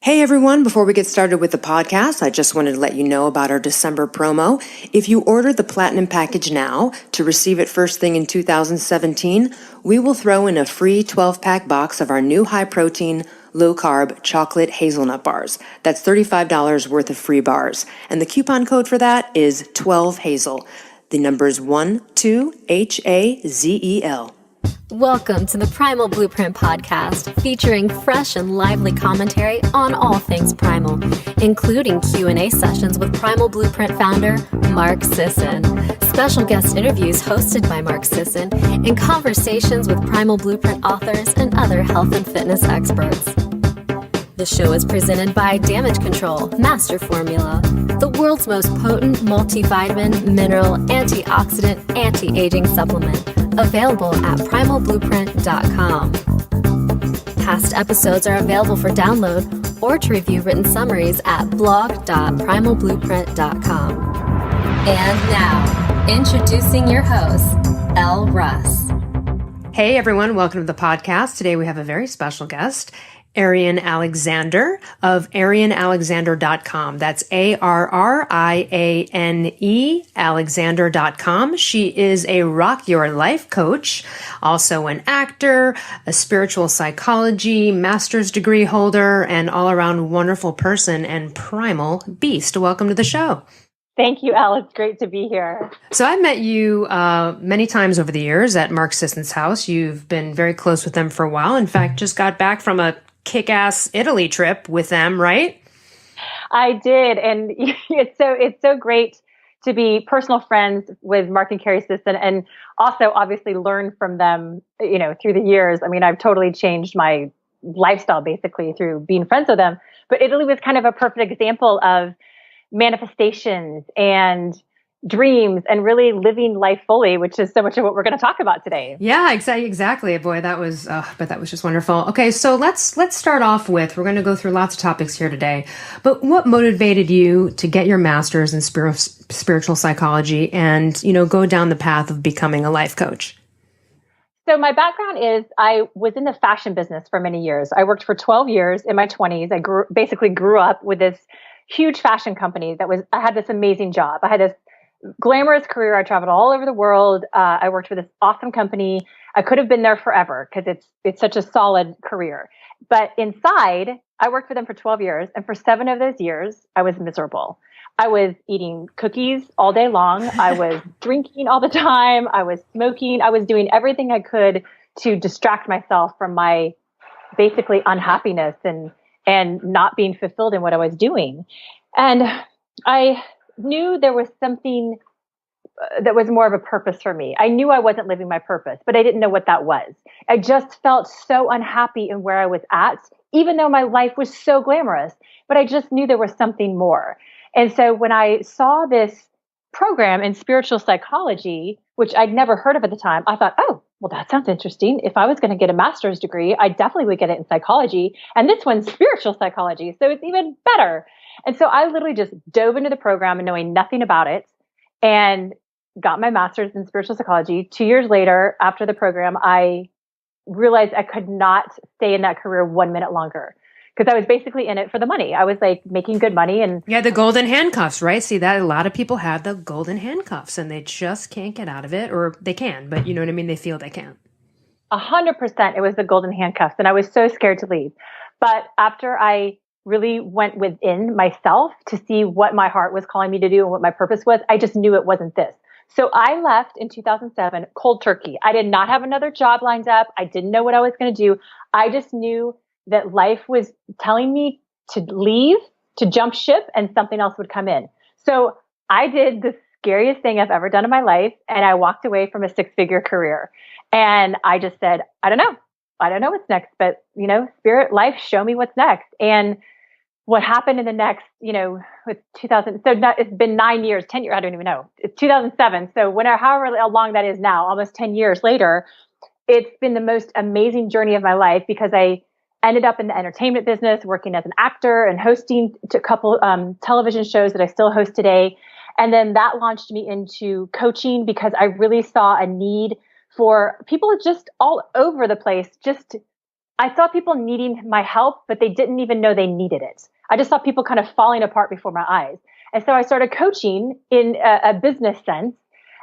Hey everyone, before we get started with the podcast, I just wanted to let you know about our December promo. If you order the Platinum package now to receive it first thing in 2017, we will throw in a free 12-pack box of our new high-protein, low-carb chocolate hazelnut bars. That's $35 worth of free bars. And the coupon code for that is 12HAZEL. The number is 12HAZEL. Welcome to the Primal Blueprint podcast, featuring fresh and lively commentary on all things primal, including Q&A sessions with Primal Blueprint founder Mark Sisson, special guest interviews hosted by Mark Sisson, and conversations with Primal Blueprint authors and other health and fitness experts. The show is presented by Damage Control Master Formula, the world's most potent multivitamin, mineral, antioxidant, anti-aging supplement, available at primalblueprint.com. Past episodes are available for download or to review written summaries at blog.primalblueprint.com. And now, introducing your host, Elle Russ. Hey everyone, welcome to the podcast. Today we have a very special guest, Arriane Alexander of ArrianeAlexander.com. That's ARRIANE Alexander.com. She is a Rock Your Life coach, also an actor, a spiritual psychology master's degree holder, and all-around wonderful person and primal beast. Welcome to the show. Thank you, Elle. It's great to be here. So I've met you many times over the years at Mark Sisson's house. You've been very close with them for a while. In fact, just got back from a kick-ass Italy trip with them, right? I did, and it's so great to be personal friends with Mark and Carrie Sisson, and also obviously learn from them, through the years. I mean, I've totally changed my lifestyle basically through being friends with them. But Italy was kind of a perfect example of manifestations and dreams and really living life fully, which is so much of what we're going to talk about today. Yeah, exactly. Boy, that was just wonderful. Okay, so let's start off with, we're going to go through lots of topics here today, but what motivated you to get your master's in spiritual psychology and, go down the path of becoming a life coach? So my background is I was in the fashion business for many years. I worked for 12 years in my 20s. I basically grew up with this huge fashion company I had this amazing job. I had this glamorous career. I traveled all over the world. I worked for this awesome company. I could have been there forever because it's such a solid career. But inside, I worked for them for 12 years. And for 7 of those years, I was miserable. I was eating cookies all day long. I was drinking all the time. I was smoking. I was doing everything I could to distract myself from my basically unhappiness and not being fulfilled in what I was doing. And I knew there was something that was more of a purpose for me. I knew I wasn't living my purpose, but I didn't know what that was. I just felt so unhappy in where I was at, even though my life was so glamorous, but I just knew there was something more. And so when I saw this program in spiritual psychology, which I'd never heard of at the time, I thought, oh, well, that sounds interesting. If I was going to get a master's degree, I definitely would get it in psychology. And this one's spiritual psychology, so it's even better. And so I literally just dove into the program and knowing nothing about it and got my master's in spiritual psychology. 2 years later, after the program, I realized I could not stay in that career 1 minute longer because I was basically in it for the money. I was like making good money. And yeah, the golden handcuffs, right? See, that a lot of people have the golden handcuffs and they just can't get out of it, or they can, but you know what I mean? They feel they can't. 100% it was the golden handcuffs. And I was so scared to leave. But after I really went within myself to see what my heart was calling me to do and what my purpose was, I just knew it wasn't this. So I left in 2007 cold turkey. I did not have another job lined up. I didn't know what I was going to do. I just knew that life was telling me to leave, to jump ship, and something else would come in. So I did the scariest thing I've ever done in my life, and I walked away from a 6-figure career. And I just said, I don't know what's next, but spirit, life, show me what's next. And what happened in the next, with 2000, it's been 9 years, 10 years, I don't even know. It's 2007. So however long that is now, almost 10 years later, it's been the most amazing journey of my life because I ended up in the entertainment business, working as an actor and hosting a couple television shows that I still host today. And then that launched me into coaching because I really saw a need for people just all over the place, just I saw people needing my help, but they didn't even know they needed it. I just saw people kind of falling apart before my eyes. And so I started coaching in a business sense.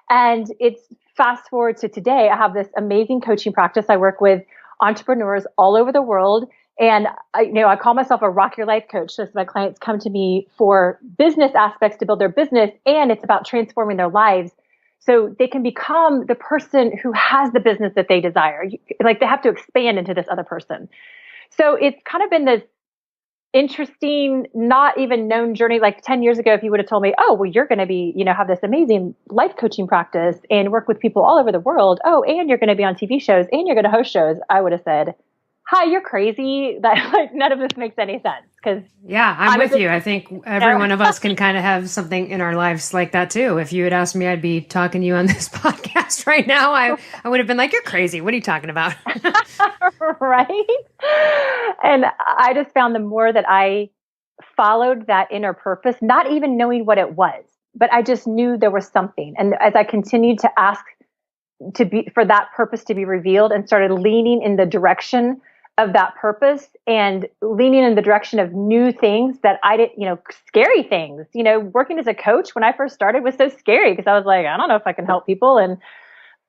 And it's fast forward to today. I have this amazing coaching practice. I work with entrepreneurs all over the world. And I call myself a rock your life coach. So my clients come to me for business aspects to build their business, and it's about transforming their lives so they can become the person who has the business that they desire. Like they have to expand into this other person. So it's kind of been this interesting, not even known journey. Like 10 years ago, if you would have told me, oh, well, you're going to be, have this amazing life coaching practice and work with people all over the world. Oh, and you're going to be on TV shows and you're going to host shows. I would have said, hi, you're crazy. That like none of this makes any sense. Because yeah, I'm with you. I think every one of us can kind of have something in our lives like that too. If you had asked me, I'd be talking to you on this podcast right now. I would have been like, you're crazy. What are you talking about? Right. And I just found the more that I followed that inner purpose, not even knowing what it was, but I just knew there was something. And as I continued to ask for that purpose to be revealed and started leaning in the direction of that purpose and leaning in the direction of new things that I didn't, scary things, working as a coach when I first started was so scary because I was like, I don't know if I can help people and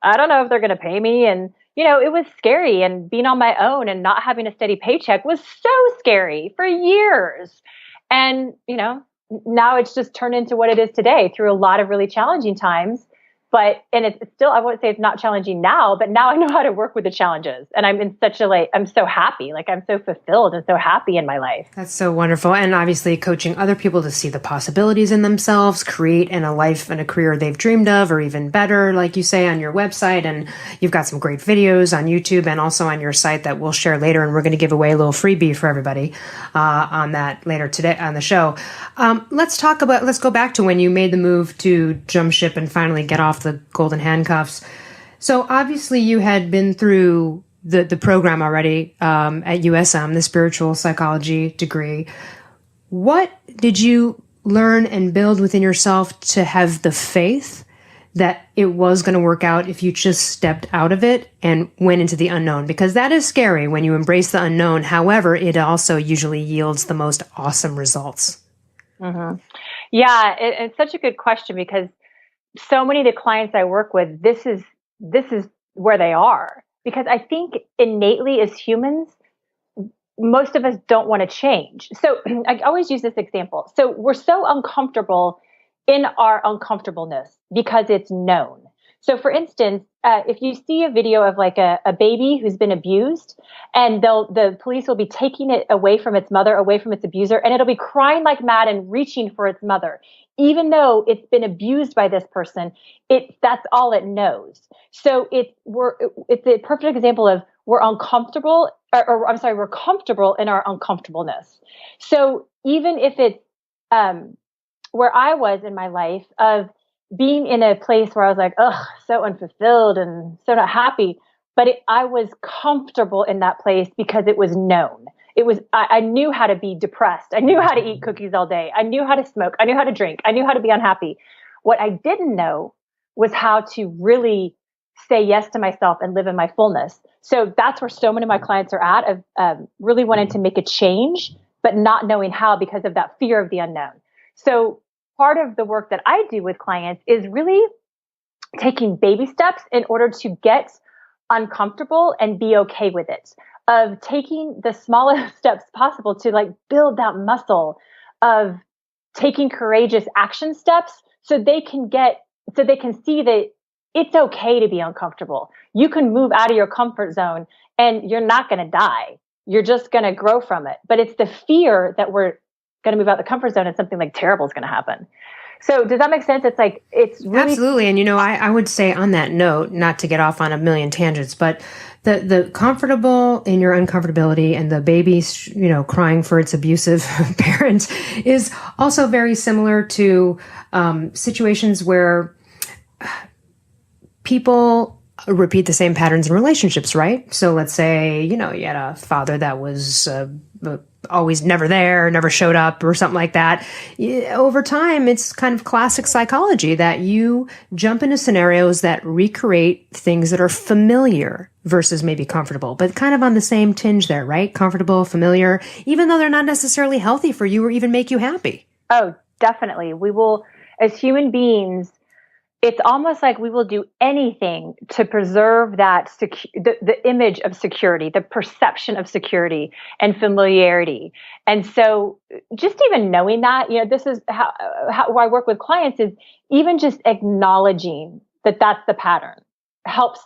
I don't know if they're going to pay me. And, it was scary, and being on my own and not having a steady paycheck was so scary for years. And, now it's just turned into what it is today through a lot of really challenging times. And it's still, I won't say it's not challenging now, but now I know how to work with the challenges. And I'm in such I'm so happy. Like I'm so fulfilled and so happy in my life. That's so wonderful. And obviously coaching other people to see the possibilities in themselves, create in a life and a career they've dreamed of, or even better, like you say on your website. And you've got some great videos on YouTube and also on your site that we'll share later. And we're going to give away a little freebie for everybody on that later today on the show. Let's go back to when you made the move to jump ship and finally get off the golden handcuffs. So obviously you had been through the program already at USM, the spiritual psychology degree. What did you learn and build within yourself to have the faith that it was going to work out if you just stepped out of it and went into the unknown? Because that is scary when you embrace the unknown. However, it also usually yields the most awesome results. Mm-hmm. Yeah, it's such a good question because so many of the clients I work with, this is where they are. Because I think innately as humans, most of us don't want to change. So I always use this example. So we're so uncomfortable in our uncomfortableness because it's known. So for instance, if you see a video of like a baby who's been abused and the police will be taking it away from its mother, away from its abuser, and it'll be crying like mad and reaching for its mother. Even though it's been abused by this person, that's all it knows. So it's a perfect example of we're uncomfortable, we're comfortable in our uncomfortableness. So even if it's where I was in my life of being in a place where I was like, ugh, so unfulfilled and so not happy, but I was comfortable in that place because it was known. I knew how to be depressed. I knew how to eat cookies all day. I knew how to smoke. I knew how to drink. I knew how to be unhappy. What I didn't know was how to really say yes to myself and live in my fullness. So that's where so many of my clients are at, of really wanting to make a change, but not knowing how because of that fear of the unknown. So part of the work that I do with clients is really taking baby steps in order to get uncomfortable and be okay with it, of taking the smallest steps possible to like build that muscle of taking courageous action steps so they can see that it's okay to be uncomfortable. You can move out of your comfort zone and you're not going to die. You're just going to grow from it. But it's the fear that we're going to move out the comfort zone and something like terrible is going to happen. So does that make sense? It's like, it's really... Absolutely. And, I would say on that note, not to get off on a million tangents, but the comfortable in your uncomfortability and the baby, crying for its abusive parent is also very similar to situations where people repeat the same patterns in relationships, right? So let's say, you had a father that was always never there, never showed up or something like that. Over time, it's kind of classic psychology that you jump into scenarios that recreate things that are familiar versus maybe comfortable, but kind of on the same tinge there, right? Comfortable, familiar, even though they're not necessarily healthy for you or even make you happy. Oh, definitely. We will, as human beings, it's almost like we will do anything to preserve that the image of security, the perception of security and familiarity. And so just even knowing that, this is how I work with clients, is even just acknowledging that that's the pattern helps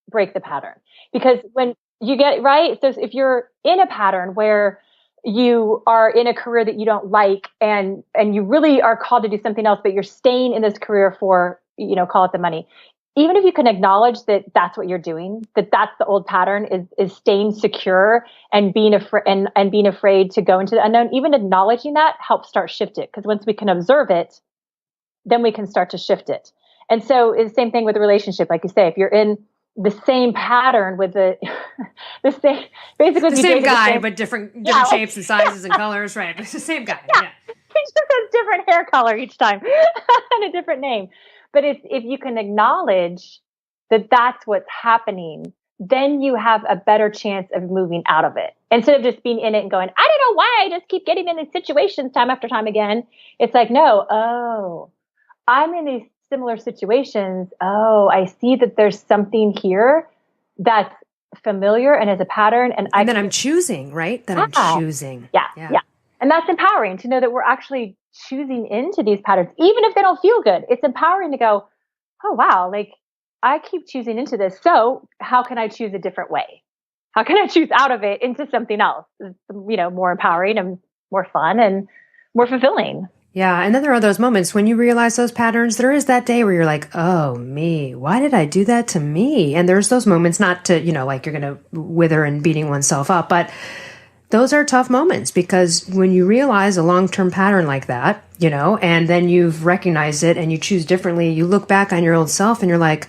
break the pattern. Because when you get right, so if you're in a pattern where you are in a career that you don't like and you really are called to do something else, but you're staying in this career for, call it the money. Even if you can acknowledge that that's what you're doing, that that's the old pattern, is staying secure and being afraid to go into the unknown, even acknowledging that helps start shift it. Because once we can observe it, then we can start to shift it. And so it's the same thing with a relationship. Like you say, if you're in the same pattern with the same, basically the same guy, but different shapes and sizes and colors, right? It's the same guy. Yeah. He just has different hair color each time and a different name. But if you can acknowledge that that's what's happening, then you have a better chance of moving out of it. Instead of just being in it and going, I don't know why I just keep getting in these situations time after time again. It's like, no, I'm in these similar situations. Oh, I see that there's something here that's familiar and is a pattern. And then I'm choosing, right? I'm choosing. Yeah. And that's empowering to know that we're actually choosing into these patterns, even if they don't feel good. It's empowering to go, oh, wow, like I keep choosing into this. So how can I choose a different way? How can I choose out of it into something else? More empowering and more fun and more fulfilling. Yeah. And then there are those moments when you realize those patterns. There is that day where you're like, oh, me, why did I do that to me? And there's those moments, not to, like you're going to wither and beating oneself up, but those are tough moments, because when you realize a long-term pattern like that, and then you've recognized it and you choose differently, you look back on your old self and you're like,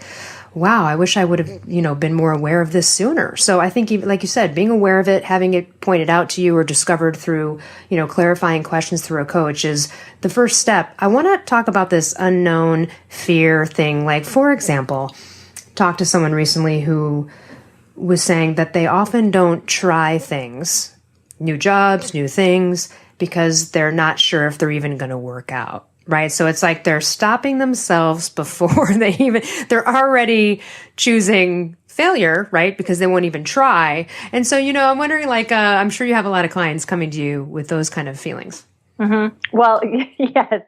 wow, I wish I would have, been more aware of this sooner. So I think, like you said, being aware of it, having it pointed out to you or discovered through, clarifying questions through a coach is the first step. I want to talk about this unknown fear thing. Like, for example, talked to someone recently who was saying that they often don't try things, new jobs, new things, because they're not sure if they're even going to work out. Right. So it's like they're stopping themselves before they're already choosing failure, right? Because they won't even try. And so, I'm wondering, I'm sure you have a lot of clients coming to you with those kind of feelings. Mm-hmm. Well, yes.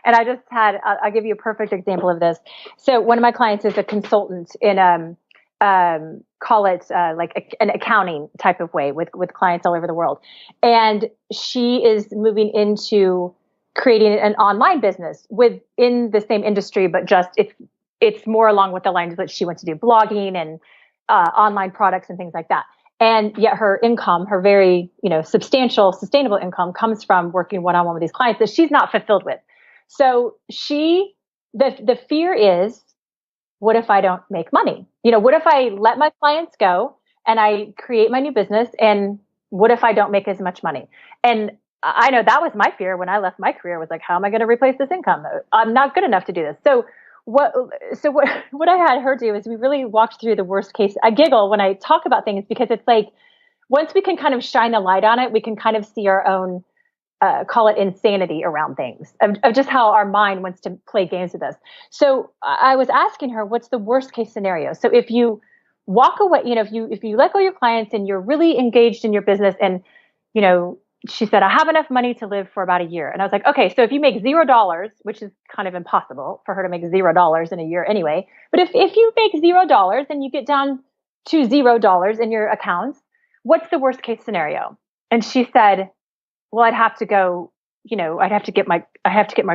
And I just I'll give you a perfect example of this. So one of my clients is a consultant in, call it an accounting type of way with clients all over the world. And she is moving into creating an online business within the same industry, but just it's more along with the lines that she wants to do blogging and online products and things like that. And yet her income, her very substantial, sustainable income, comes from working one-on-one with these clients that she's not fulfilled with. So the fear is, what if I don't make money? What if I let my clients go and I create my new business, and what if I don't make as much money? And I know that was my fear when I left my career, was like, how am I going to replace this income? I'm not good enough to do this. So what I had her do is we really walked through the worst case. I giggle when I talk about things, because it's like, once we can kind of shine a light on it, we can kind of see our own, call it insanity around things, of just how our mind wants to play games with us. So I was asking her, what's the worst case scenario? So if you walk away, if you let go of your clients and you're really engaged in your business, and, she said, I have enough money to live for about a year. And I was like, okay, so if you make $0, which is kind of impossible for her to make $0 in a year anyway, but if you make $0 and you get down to $0 in your accounts, what's the worst case scenario? And she said, well, I'd have to go, I have to get my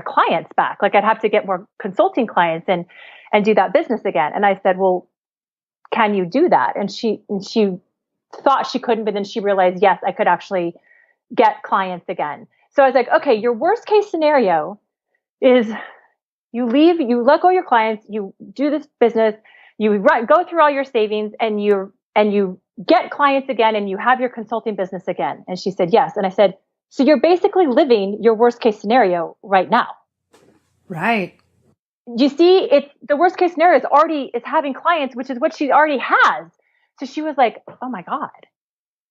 clients back. Like, I'd have to get more consulting clients and do that business again. And I said, well, can you do that? And she thought she couldn't, but then she realized, yes, I could actually get clients again. So I was like, okay, your worst case scenario is you let go of your clients, you do this business, you go through all your savings, and you get clients again and you have your consulting business again? And she said, yes. And I said, so you're basically living your worst case scenario right now. Right. You see, it's the worst case scenario is having clients, which is what she already has. So she was like, oh my God.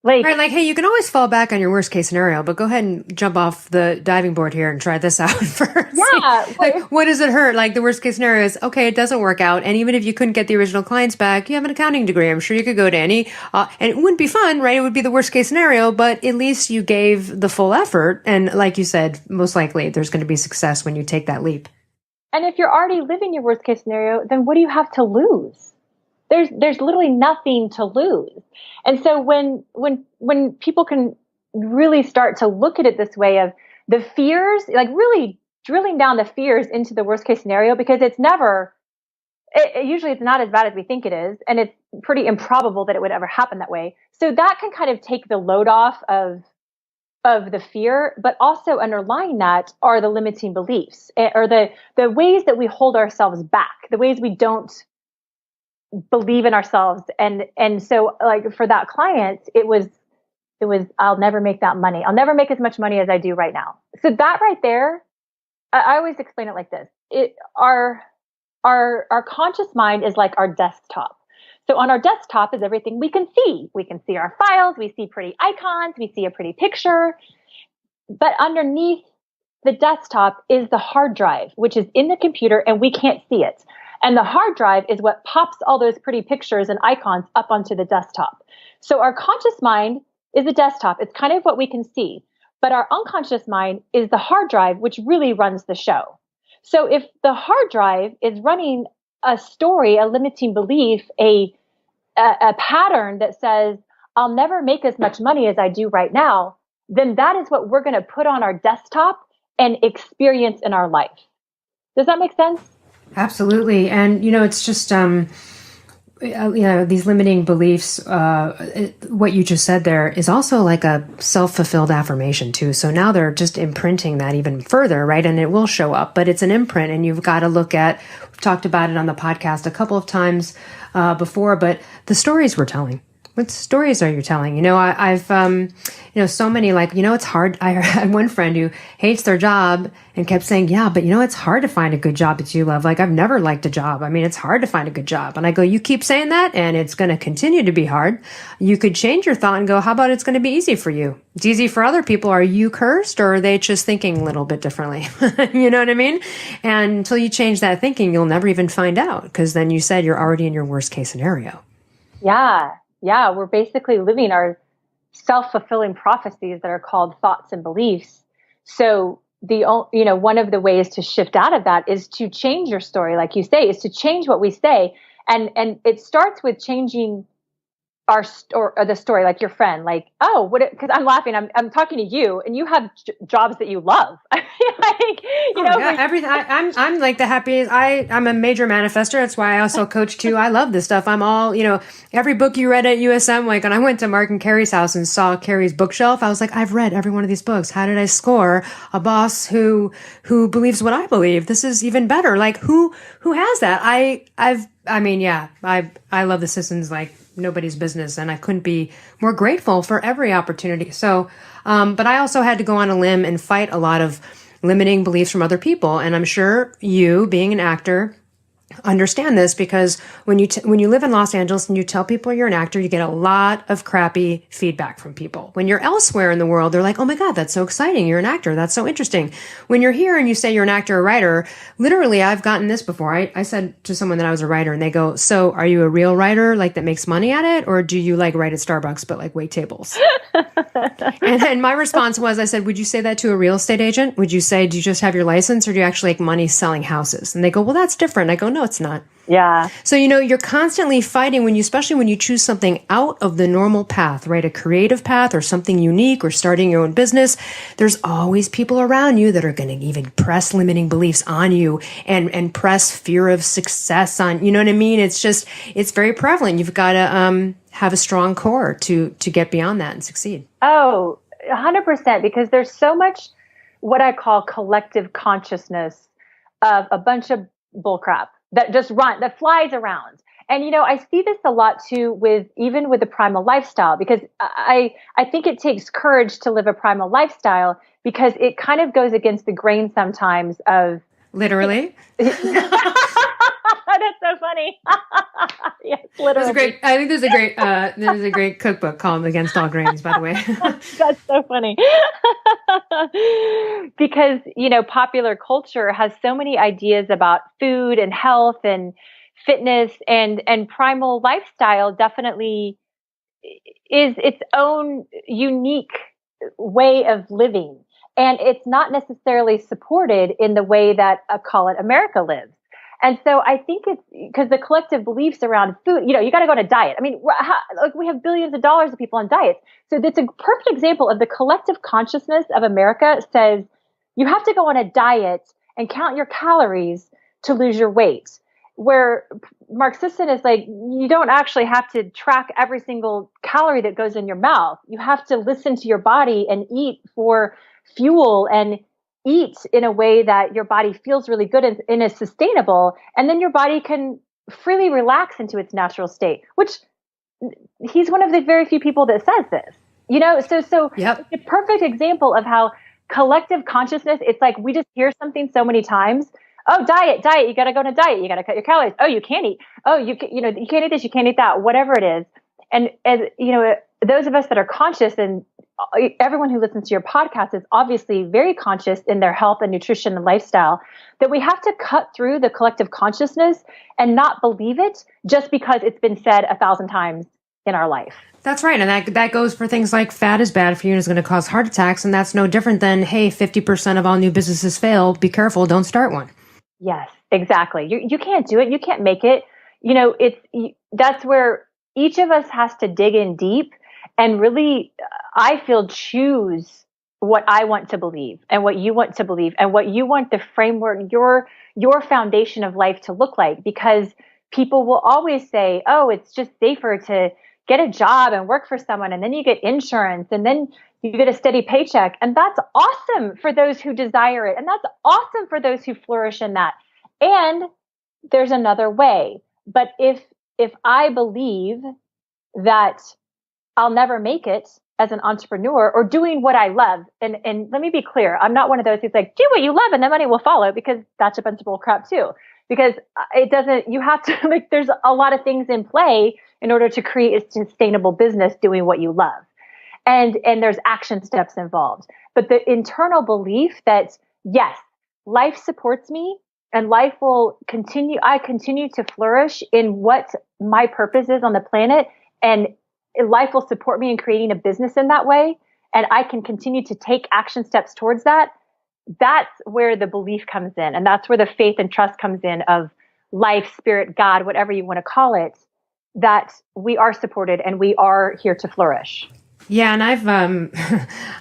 Right, like, hey, you can always fall back on your worst case scenario, but go ahead and jump off the diving board here and try this out first. Yeah. Like, what does it hurt? Like, the worst case scenario is, okay, it doesn't work out. And even if you couldn't get the original clients back, you have an accounting degree. I'm sure you could go to any, and it wouldn't be fun, right? It would be the worst case scenario, but at least you gave the full effort. And like you said, most likely there's going to be success when you take that leap. And if you're already living your worst case scenario, then what do you have to lose? There's literally nothing to lose. And so when people can really start to look at it this way of the fears, like really drilling down the fears into the worst case scenario, because usually it's not as bad as we think it is. And it's pretty improbable that it would ever happen that way. So that can kind of take the load off of the fear, but also underlying that are the limiting beliefs or the ways that we hold ourselves back, the ways we don't believe in ourselves. And so like for that client, it was, I'll never make that money. I'll never make as much money as I do right now. So that right there, I always explain it like this. Our conscious mind is like our desktop. So on our desktop is everything we can see. We can see our files, we see pretty icons, we see a pretty picture. But underneath the desktop is the hard drive, which is in the computer and we can't see it. And the hard drive is what pops all those pretty pictures and icons up onto the desktop. So our conscious mind is the desktop. It's kind of what we can see. But our unconscious mind is the hard drive, which really runs the show. So if the hard drive is running a story, a limiting belief, a pattern that says, I'll never make as much money as I do right now, then that is what we're going to put on our desktop and experience in our life. Does that make sense? Absolutely. And, it's just, these limiting beliefs, what you just said there is also like a self-fulfilled affirmation too. So now they're just imprinting that even further, right? And it will show up, but it's an imprint and you've got to look at, we've talked about it on the podcast a couple of times before, but the stories we're telling. What stories are you telling? I've, so many it's hard. I had one friend who hates their job and kept saying, yeah, but it's hard to find a good job that you love. Like, I've never liked a job. I mean, it's hard to find a good job. And I go, you keep saying that and it's going to continue to be hard. You could change your thought and go, how about it's going to be easy for you? It's easy for other people. Are you cursed or are they just thinking a little bit differently? You know what I mean? And until you change that thinking, you'll never even find out because then you said you're already in your worst case scenario. Yeah. Yeah, we're basically living our self-fulfilling prophecies that are called thoughts and beliefs. So one of the ways to shift out of that is to change your story, like you say, is to change what we say, and it starts with changing our the story, like your friend, like, oh, because I'm laughing, I'm talking to you, and you have jobs that you love. I feel like, everything. I'm like the happiest. I'm a major manifester. That's why I also coach too. I love this stuff. I'm all, every book you read at USM, like, when I went to Mark and Carrie's house and saw Carrie's bookshelf, I was like, I've read every one of these books. How did I score a boss who believes what I believe? This is even better. Like, who has that? I love the Sissons like nobody's business, and I couldn't be more grateful for every opportunity. So, but I also had to go on a limb and fight a lot of limiting beliefs from other people. And I'm sure you, being an actor, understand this because when you live in Los Angeles and you tell people you're an actor, you get a lot of crappy feedback from people. When you're elsewhere in the world, they're like, oh my God, that's so exciting. You're an actor. That's so interesting. When you're here and you say you're an actor or writer, literally, I've gotten this before. I said to someone that I was a writer and they go, so are you a real writer, like that makes money at it? Or do you like write at Starbucks, but like wait tables? And my response was, I said, would you say that to a real estate agent? Would you say, do you just have your license or do you actually make money selling houses? And they go, well, that's different. I go, no, it's not. Yeah. So, you're constantly fighting especially when you choose something out of the normal path, right? A creative path or something unique or starting your own business. There's always people around you that are going to even press limiting beliefs on you and press fear of success on, you know what I mean? It's very prevalent. You've got to, have a strong core to get beyond that and succeed. Oh, 100%, because there's so much what I call collective consciousness of a bunch of bullcrap that flies around. And, I see this a lot too even with the primal lifestyle, because I think it takes courage to live a primal lifestyle, because it kind of goes against the grain sometimes of literally. That's so funny. Yes, literally. I think there's a great cookbook called Against All Grains, by the way. That's so funny. Because, popular culture has so many ideas about food and health and fitness, and primal lifestyle definitely is its own unique way of living. And it's not necessarily supported in the way that, call it, America lives. And so I think it's because the collective beliefs around food, you got to go on a diet. I mean, we have billions of dollars of people on diets. So that's a perfect example of the collective consciousness of America says you have to go on a diet and count your calories to lose your weight. Where Mark Sisson is like, you don't actually have to track every single calorie that goes in your mouth. You have to listen to your body and eat for fuel and eat in a way that your body feels really good and is sustainable. And then your body can freely relax into its natural state, which he's one of the very few people that says this, so Yep. It's a perfect example of how collective consciousness, it's like we just hear something so many times. Oh, diet, you got to go on a diet. You got to cut your calories. Oh, you can't eat. Oh, you can't eat this. You can't eat that, whatever it is. And as those of us that are conscious, and everyone who listens to your podcast is obviously very conscious in their health and nutrition and lifestyle, that we have to cut through the collective consciousness and not believe it just because it's been said 1,000 times in our life. That's right. And that goes for things like fat is bad for you and is going to cause heart attacks. And that's no different than, hey, 50% of all new businesses fail. Be careful. Don't start one. Yes, exactly. You can't do it. You can't make it. That's where each of us has to dig in deep and really, I feel, choose what I want to believe and what you want to believe and what you want the framework, your foundation of life to look like. Because people will always say, oh, it's just safer to get a job and work for someone, and then you get insurance, and then you get a steady paycheck. And that's awesome for those who desire it. And that's awesome for those who flourish in that. And there's another way. But if I believe that I'll never make it as an entrepreneur or doing what I love, and let me be clear, I'm not one of those who's like, do what you love and the money will follow, because that's a bunch of bull crap too. Because it doesn't, you have to, like, there's a lot of things in play in order to create a sustainable business doing what you love. And there's action steps involved. But the internal belief that, yes, life supports me and life will continue, I continue to flourish in what my purpose is on the planet, and life will support me in creating a business in that way, and I can continue to take action steps towards that. That's where the belief comes in. And that's where the faith and trust comes in of life, spirit, God, whatever you want to call it, that we are supported and we are here to flourish. Yeah, and I've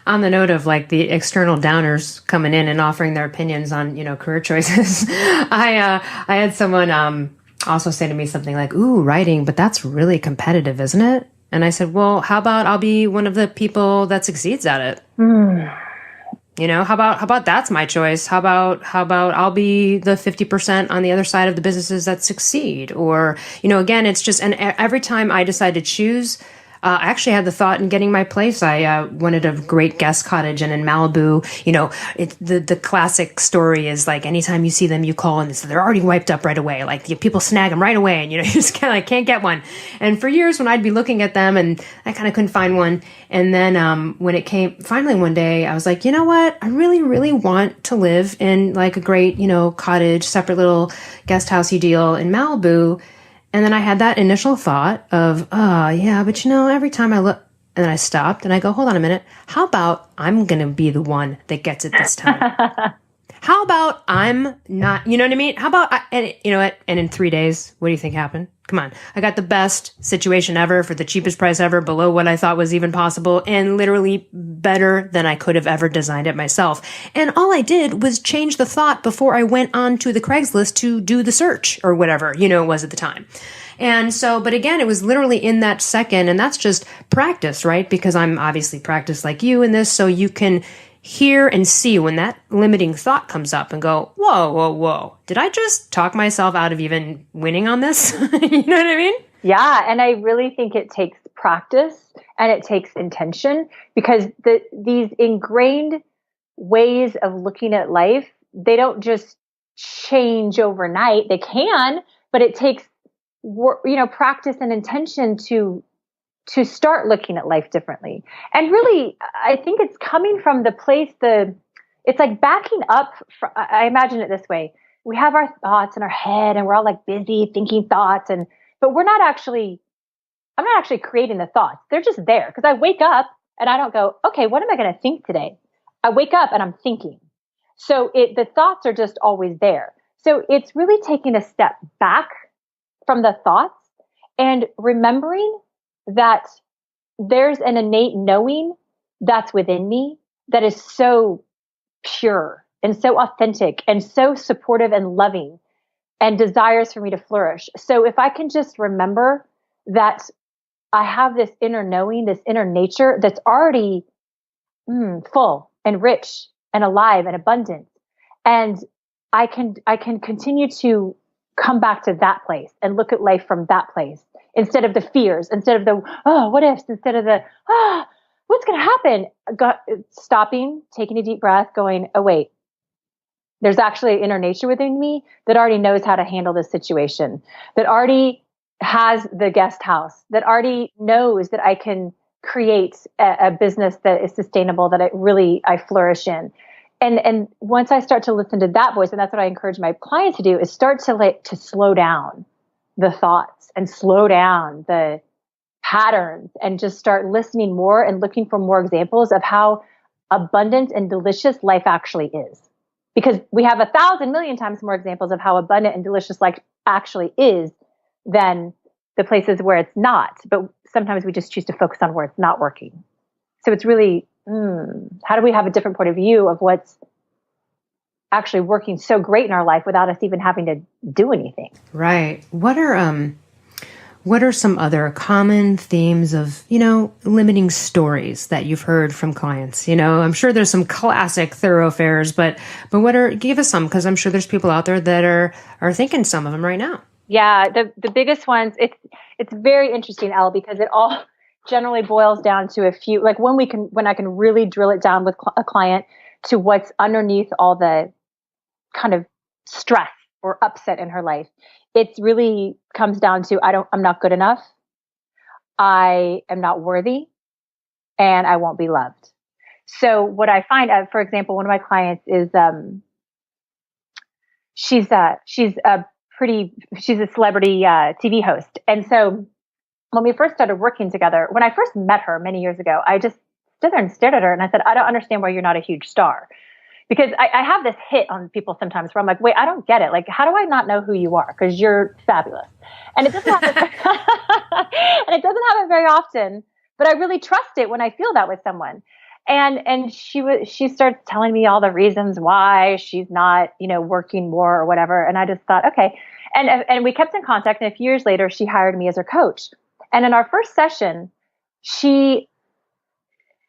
on the note of like the external downers coming in and offering their opinions on, career choices. I had someone also say to me something like, "Ooh, writing, but that's really competitive, isn't it?" And I said, "Well, how about I'll be one of the people that succeeds at it?" How about that's my choice? How about I'll be the 50% on the other side of the businesses that succeed? Or, again, it's just, and every time I decide to choose, I actually had the thought in getting my place. I wanted a great guest cottage, and in Malibu, the classic story is like anytime you see them, you call and they're already wiped up right away. Like people snag them right away, and you just kind of like can't get one. And for years, when I'd be looking at them, and I kind of couldn't find one, and then when it came finally one day, I was like, you know what? I really, really want to live in like a great cottage, separate little guest housey deal in Malibu. And then I had that initial thought of, yeah, but every time I look, and then I stopped and I go, hold on a minute. How about I'm going to be the one that gets it this time? How about I'm not, you know what I mean? How about, and you know what? And in 3 days, what do you think happened? Come on. I got the best situation ever for the cheapest price ever, below what I thought was even possible, and literally better than I could have ever designed it myself. And all I did was change the thought before I went on to the Craigslist to do the search or whatever, it was at the time. And so, but again, it was literally in that second, and that's just practice, right? Because I'm obviously practiced like you in this, so you can hear and see when that limiting thought comes up and go, whoa, whoa, whoa. Did I just talk myself out of even winning on this? You know what I mean? Yeah. And I really think it takes practice and it takes intention, because these ingrained ways of looking at life, they don't just change overnight. They can, but it takes practice and intention to start looking at life differently. And really, I think it's coming from the place, it's like backing up. I imagine it this way. We have our thoughts in our head and we're all like busy thinking thoughts, but I'm not actually creating the thoughts. They're just there, because I wake up and I don't go, okay, what am I going to think today? I wake up and I'm thinking. So the thoughts are just always there. So it's really taking a step back from the thoughts and remembering that there's an innate knowing that's within me that is so pure and so authentic and so supportive and loving and desires for me to flourish. So if I can just remember that I have this inner knowing, this inner nature that's already full and rich and alive and abundant, and I can continue to come back to that place and look at life from that place, instead of the fears, instead of the, what ifs, instead of the, what's going to happen? Stopping, taking a deep breath, going, oh, wait, there's actually an inner nature within me that already knows how to handle this situation, that already has the guest house, that already knows that I can create a business that is sustainable, that I flourish in. And once I start to listen to that voice, and that's what I encourage my clients to do, is start to slow down the thoughts and slow down the patterns and just start listening more and looking for more examples of how abundant and delicious life actually is. Because we have 1,000 million times more examples of how abundant and delicious life actually is than the places where it's not. But sometimes we just choose to focus on where it's not working. So it's really, how do we have a different point of view of what's actually working so great in our life without us even having to do anything? Right. What are some other common themes of, limiting stories that you've heard from clients? I'm sure there's some classic thoroughfares, but give us some, because I'm sure there's people out there that are thinking some of them right now. Yeah, the biggest ones, it's very interesting, Elle, because it all generally boils down to a few, like when I can really drill it down with a client to what's underneath all the kind of stress or upset in her life. It really comes down to, I'm not good enough. I am not worthy, and I won't be loved. So what I find, for example, one of my clients is, she's a celebrity TV host. And so when we first started working together, when I first met her many years ago, I just stood there and stared at her and I said, I don't understand why you're not a huge star. Because I have this hit on people sometimes where I'm like, wait, I don't get it. Like, how do I not know who you are? Because you're fabulous. And it doesn't happen, and it doesn't happen very often, but I really trust it when I feel that with someone. And she starts telling me all the reasons why she's not, working more or whatever. And I just thought, okay. And we kept in contact. And a few years later, she hired me as her coach. And in our first session, she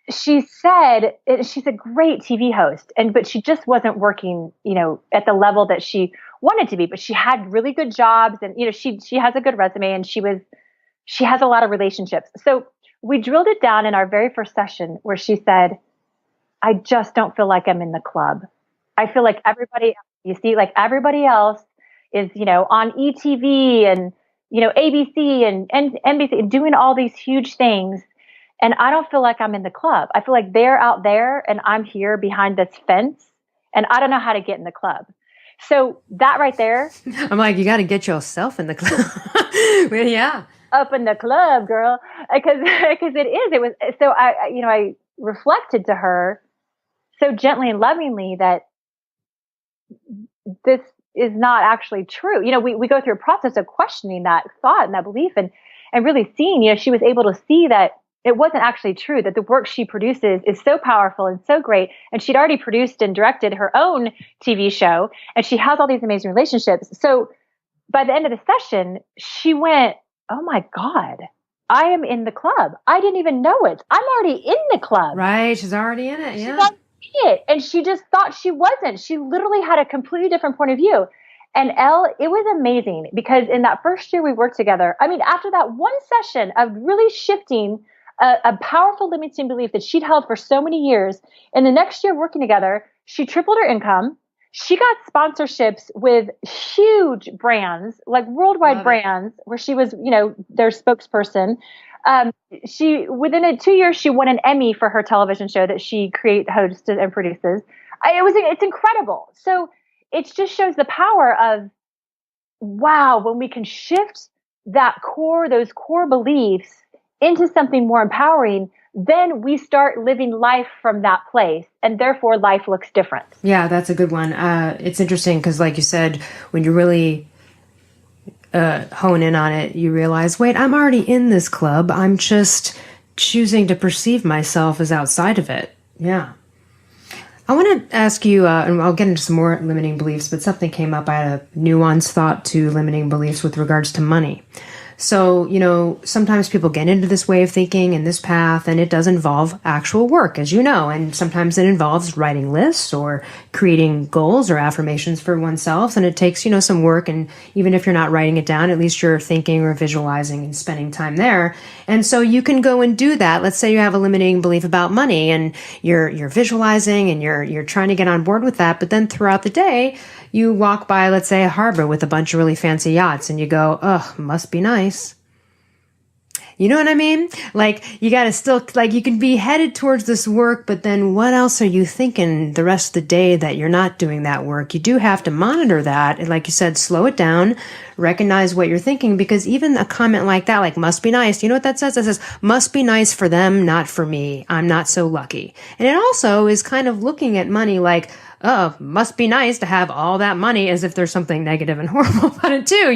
said she's a great TV host, but she just wasn't working, at the level that she wanted to be. But she had really good jobs, and she has a good resume, and she has a lot of relationships. So we drilled it down in our very first session where she said, I just don't feel like I'm in the club. I feel like everybody else is, on ETV and, ABC and NBC doing all these huge things. And I don't feel like I'm in the club. I feel like they're out there and I'm here behind this fence and I don't know how to get in the club. So that right there. I'm like, you got to get yourself in the club. Well, yeah. Up in the club, girl. Because it was, so I reflected to her so gently and lovingly that this is not actually true. We go through a process of questioning that thought and that belief and really seeing, she was able to see that it wasn't actually true, that the work she produces is so powerful and so great. And she'd already produced and directed her own TV show, and she has all these amazing relationships. So by the end of the session, she went, oh my God, I am in the club. I didn't even know it. I'm already in the club. Right. She's already in it. Yeah. it. And she just thought she wasn't. She literally had a completely different point of view. And it was amazing because in that first year we worked together, I mean, after that one session of really shifting a powerful limiting belief that she'd held for so many years, in the next year working together, she tripled her income. She got sponsorships with huge brands, like worldwide brands, where she was, their spokesperson. She within 2 years, she won an Emmy for her television show that she hosts, and produces. It's incredible. So it just shows the power of, wow, when we can shift those core beliefs into something more empowering, then we start living life from that place, and therefore life looks different. Yeah, that's a good one. It's interesting because, like you said, when you really hone in on it, you realize, wait, I'm already in this club. I'm just choosing to perceive myself as outside of it. Yeah. I want to ask you, and I'll get into some more limiting beliefs, but something came up. I had a nuanced thought to limiting beliefs with regards to money. So, sometimes people get into this way of thinking and this path, and it does involve actual work, as you know, and sometimes it involves writing lists or creating goals or affirmations for oneself, and it takes, some work, and even if you're not writing it down, at least you're thinking or visualizing and spending time there. And so you can go and do that. Let's say you have a limiting belief about money, and you're visualizing and you're trying to get on board with that, but then throughout the day, you walk by, let's say, a harbor with a bunch of really fancy yachts, and you go, oh, must be nice. You know what I mean? Like, you got to still, like, you can be headed towards this work, but then what else are you thinking the rest of the day that you're not doing that work? You do have to monitor that. And like you said, slow it down, recognize what you're thinking, because even a comment like that, like, must be nice, you know what that says? It says, must be nice for them, not for me. I'm not so lucky. And it also is kind of looking at money like, oh, must be nice to have all that money, as if there's something negative and horrible about it too.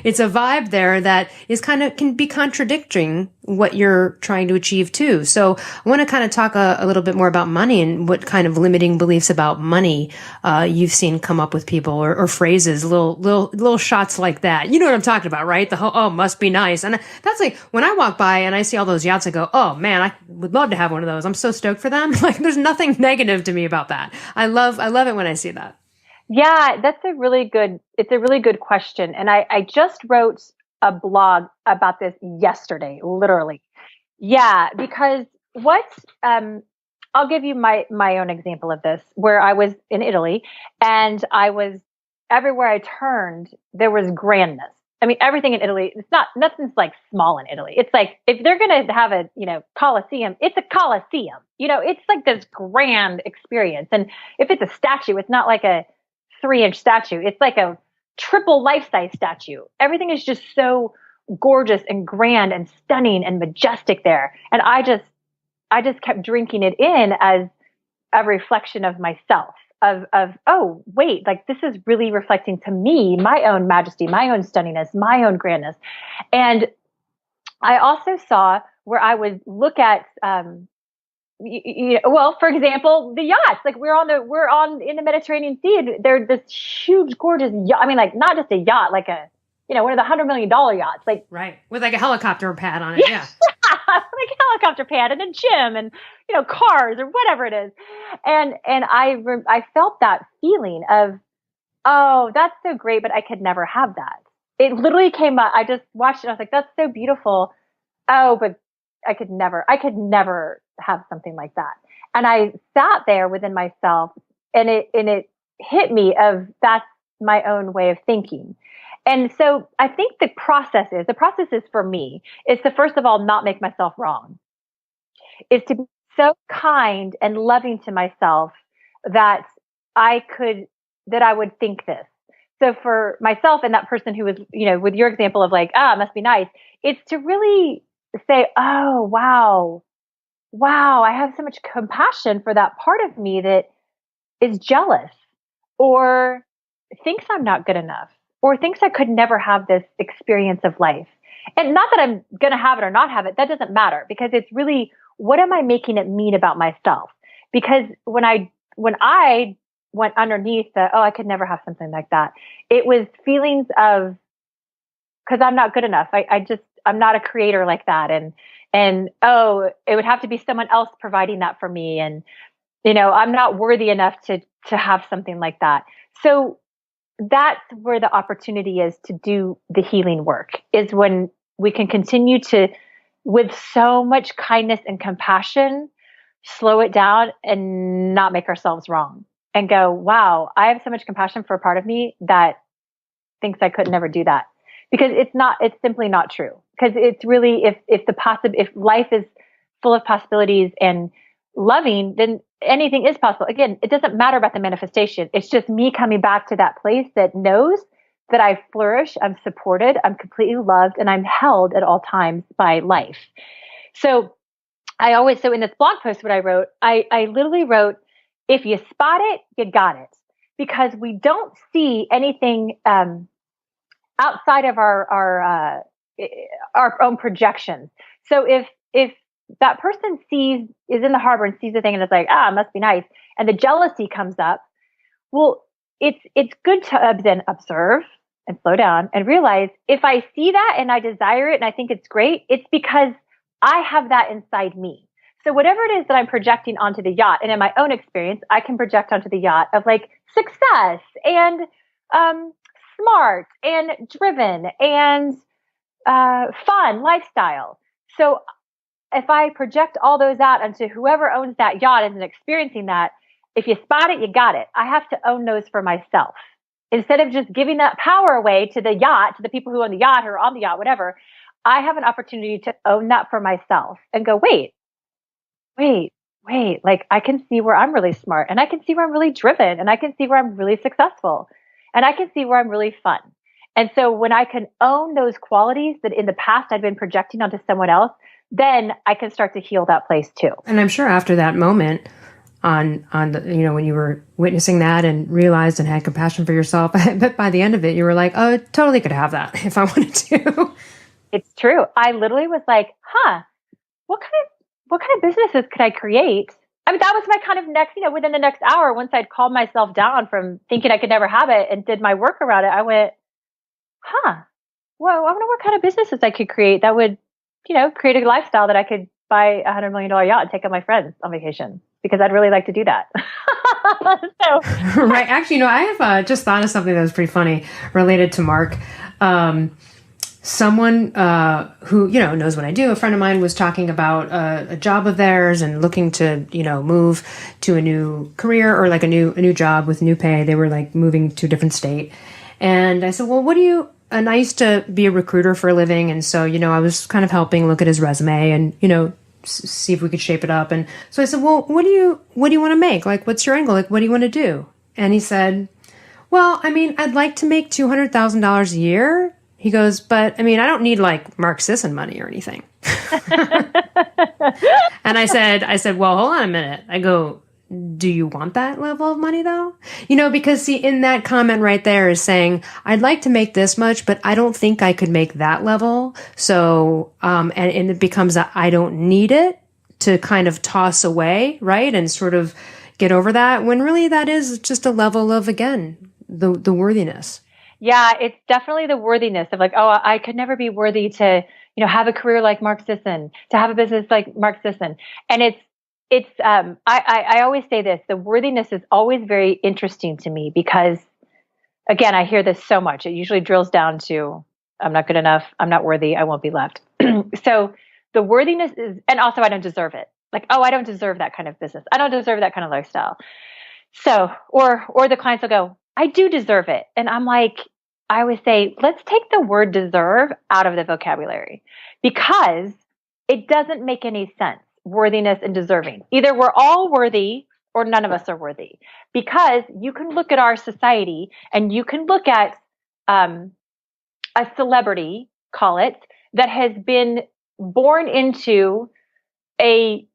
It's a vibe there that is can be contradicting what you're trying to achieve too. So I want to kind of talk a little bit more about money and what kind of limiting beliefs about money you've seen come up with people, or phrases, little shots like that. You know what I'm talking about, right? The whole, oh, must be nice. And that's like, when I walk by and I see all those yachts, I go, oh man, I would love to have one of those. I'm so stoked for them. Like, there's nothing negative to me about that. I love it when I see that. Yeah, it's a really good question. And I just wrote a blog about this yesterday, literally. Yeah, because I'll give you my own example of this, where I was in Italy, and everywhere I turned, there was grandness. I mean, everything in Italy, nothing's like small in Italy. It's like, if they're going to have a, Colosseum, it's a Colosseum. It's like this grand experience. And if it's a statue, it's not like a 3-inch statue. It's like a triple life-size statue. Everything is just so gorgeous and grand and stunning and majestic there. And I just kept drinking it in as a reflection of myself. Of oh, wait, like, this is really reflecting to me my own majesty, my own stunningness, my own grandness. And I also saw where I would look at well, for example, the yachts. Like, we're on in the Mediterranean Sea, and they're this huge, gorgeous yacht. I mean, like, not just a yacht, like a one of the $100 million yachts, like, right, with like a helicopter pad on it. Yeah. Like a helicopter pad and a gym and cars or whatever it is. And I felt that feeling of, oh, that's so great, but I could never have that. It literally came up. I just watched it. I was like, that's so beautiful. Oh, but I could never have something like that. And I sat there within myself, and it hit me of, that's my own way of thinking. And so I think the process is for me, is to, first of all, not make myself wrong, is to be so kind and loving to myself that I would think this. So for myself and that person who was, with your example of like, it must be nice, it's to really say, oh, wow, I have so much compassion for that part of me that is jealous or thinks I'm not good enough, or thinks I could never have this experience of life. And not that I'm going to have it or not have it. That doesn't matter, because it's really, what am I making it mean about myself? Because when I went underneath the, oh, I could never have something like that, it was feelings of, because I'm not good enough. I'm not a creator like that. And oh, it would have to be someone else providing that for me. And I'm not worthy enough to have something like that. So that's where the opportunity is to do the healing work, is when we can continue to, with so much kindness and compassion, slow it down and not make ourselves wrong and go, wow, I have so much compassion for a part of me that thinks I could never do that, because it's simply not true. Because it's really, if life is full of possibilities and loving, then anything is possible. Again, it doesn't matter about the manifestation. It's just me coming back to that place that knows that I flourish, I'm supported, I'm completely loved, and I'm held at all times by life. So so in this blog post, what I wrote, I literally wrote, if you spot it, you got it. Because we don't see anything outside of our own projections. So if that person is in the harbor and sees the thing and is like, it must be nice, and the jealousy comes up, well, it's good to then observe and slow down and realize, if I see that and I desire it and I think it's great, it's because I have that inside me. So whatever it is that I'm projecting onto the yacht, and in my own experience, I can project onto the yacht of like success and smart and driven and fun lifestyle. So if I project all those out onto whoever owns that yacht and is experiencing that, if you spot it, you got it. I have to own those for myself. Instead of just giving that power away to the yacht, to the people who own the yacht or on the yacht, whatever, I have an opportunity to own that for myself and go, wait, like I can see where I'm really smart, and I can see where I'm really driven, and I can see where I'm really successful, and I can see where I'm really fun. And so when I can own those qualities that in the past I've been projecting onto someone else, then I can start to heal that place too. And I'm sure after that moment on the, when you were witnessing that and realized and had compassion for yourself, I bet by the end of it, you were like, oh, I totally could have that if I wanted to. It's true. I literally was like, what kind of businesses could I create? I mean, that was my kind of next, within the next hour, once I'd calmed myself down from thinking I could never have it and did my work around it, I went, well, I wonder what kind of businesses I could create that would, create a lifestyle that I could buy $100 million yacht and take on my friends on vacation, because I'd really like to do that. So. Right. Actually, I have just thought of something that was pretty funny related to Mark. Someone who, knows what I do, a friend of mine was talking about a job of theirs and looking to, move to a new career or like a new job with new pay. They were like moving to a different state. And I said, well, and I used to be a recruiter for a living. And so, I was kind of helping look at his resume and, see if we could shape it up. And so I said, well, what do you want to make? Like, what's your angle? Like, what do you want to do? And he said, well, I mean, I'd like to make $200,000 a year. He goes, but I mean, I don't need like Mark Sisson money or anything. And I said, well, hold on a minute. I go, do you want that level of money though? Because see, in that comment right there is saying, I'd like to make this much, but I don't think I could make that level. So, and it becomes that I don't need it to kind of toss away, right? And sort of get over that, when really that is just a level of, again, the worthiness. Yeah, it's definitely the worthiness of like, oh, I could never be worthy to, have a career like Mark Sisson, to have a business like Mark Sisson. And I always say this, the worthiness is always very interesting to me because, again, I hear this so much. It usually drills down to, I'm not good enough, I'm not worthy, I won't be loved. So the worthiness is, and also I don't deserve it. Like, oh, I don't deserve that kind of business. I don't deserve that kind of lifestyle. So, or the clients will go, I do deserve it. And I'm like, I always say, let's take the word deserve out of the vocabulary, because it doesn't make any sense. Worthiness and deserving. Either we're all worthy or none of us are worthy, because you can look at our society and you can look at a celebrity, call it, that has been born into a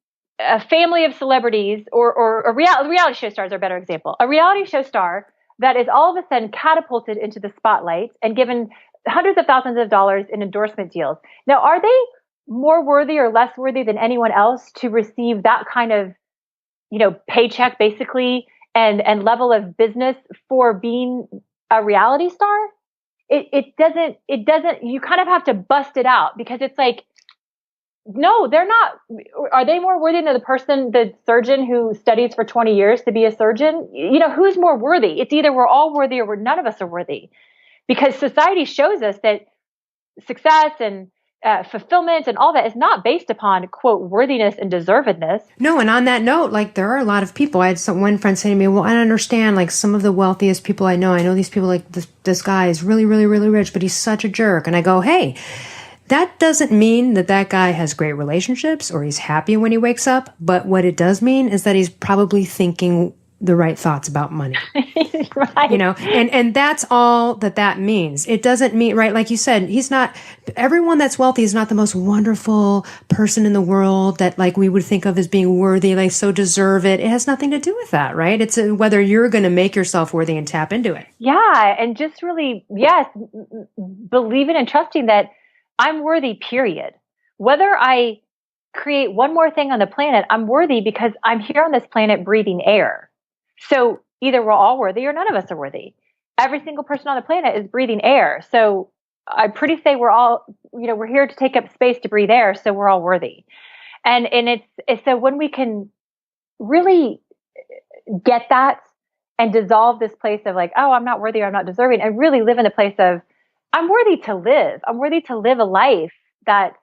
family of celebrities or a reality show stars are a better example. A reality show star that is all of a sudden catapulted into the spotlight and given hundreds of thousands of dollars in endorsement deals. Now, are they more worthy or less worthy than anyone else to receive that kind of, paycheck basically and level of business for being a reality star? It doesn't, you kind of have to bust it out, because it's like, No, they're not. Are they more worthy than the surgeon who studies for 20 years to be a surgeon? Who's more worthy? It's either we're all worthy or none of us are worthy, because society shows us that success and fulfillment and all that is not based upon, quote, worthiness and deservedness. No, and on that note, like, there are a lot of people. I had one friend say to me, well, I don't understand, like, some of the wealthiest people I know these people, like, this guy is really, really, really rich, but he's such a jerk. And I go, hey, that doesn't mean that guy has great relationships or he's happy when he wakes up. But what it does mean is that he's probably thinking the right thoughts about money. Right. And that's all that means. It doesn't mean, right, like you said, everyone that's wealthy is not the most wonderful person in the world that, like, we would think of as being worthy, like, so deserve it. It has nothing to do with that, right? It's whether you're going to make yourself worthy and tap into it. Yeah. And just really, yes, believing and trusting that I'm worthy, period. Whether I create one more thing on the planet, I'm worthy because I'm here on this planet breathing air. So either we're all worthy or none of us are worthy. Every single person on the planet is breathing air. So I'm pretty say we're all, we're here to take up space to breathe air. So we're all worthy. And it's so when we can really get that and dissolve this place of like, oh, I'm not worthy or I'm not deserving, and really live in the place of I'm worthy to live. I'm worthy to live a life that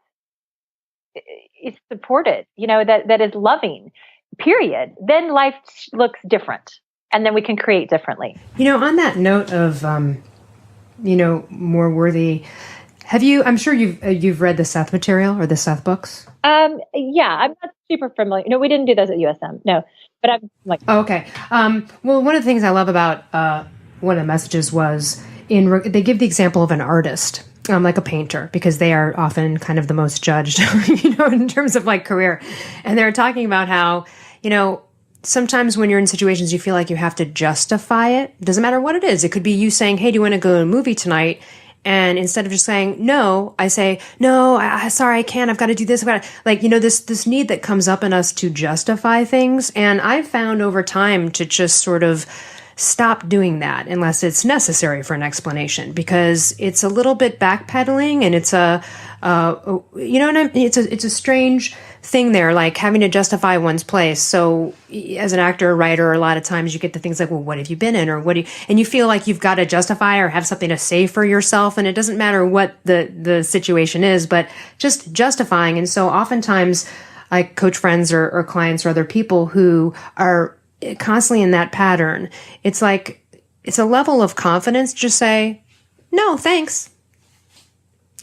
is supported, that is loving, period. Then life looks different. And then we can create differently. On that note of, more worthy, I'm sure you've read the Seth material or the Seth books? Yeah, I'm not super familiar. No, we didn't do those at USM. No, but I'm like, oh, okay. Well, one of the things I love about, one of the messages was they give the example of an artist, like a painter, because they are often kind of the most judged, in terms of like career. And they're talking about how, sometimes when you're in situations, you feel like you have to justify it. It doesn't matter what it is. It could be you saying, hey, do you want to go to a movie tonight? And instead of just saying no, I say, no, sorry, I can't. I've got to do this. This need that comes up in us to justify things. And I've found over time to just sort of stop doing that unless it's necessary for an explanation, because it's a little bit backpedaling, and it's it's a strange thing there, like having to justify one's place. So as an actor or writer, a lot of times you get the things like, well, what have you been in? Or and you feel like you've got to justify or have something to say for yourself. And it doesn't matter what the situation is, but just justifying. And so oftentimes I coach friends or clients or other people who are constantly in that pattern. It's like, it's a level of confidence. Just say, no, thanks.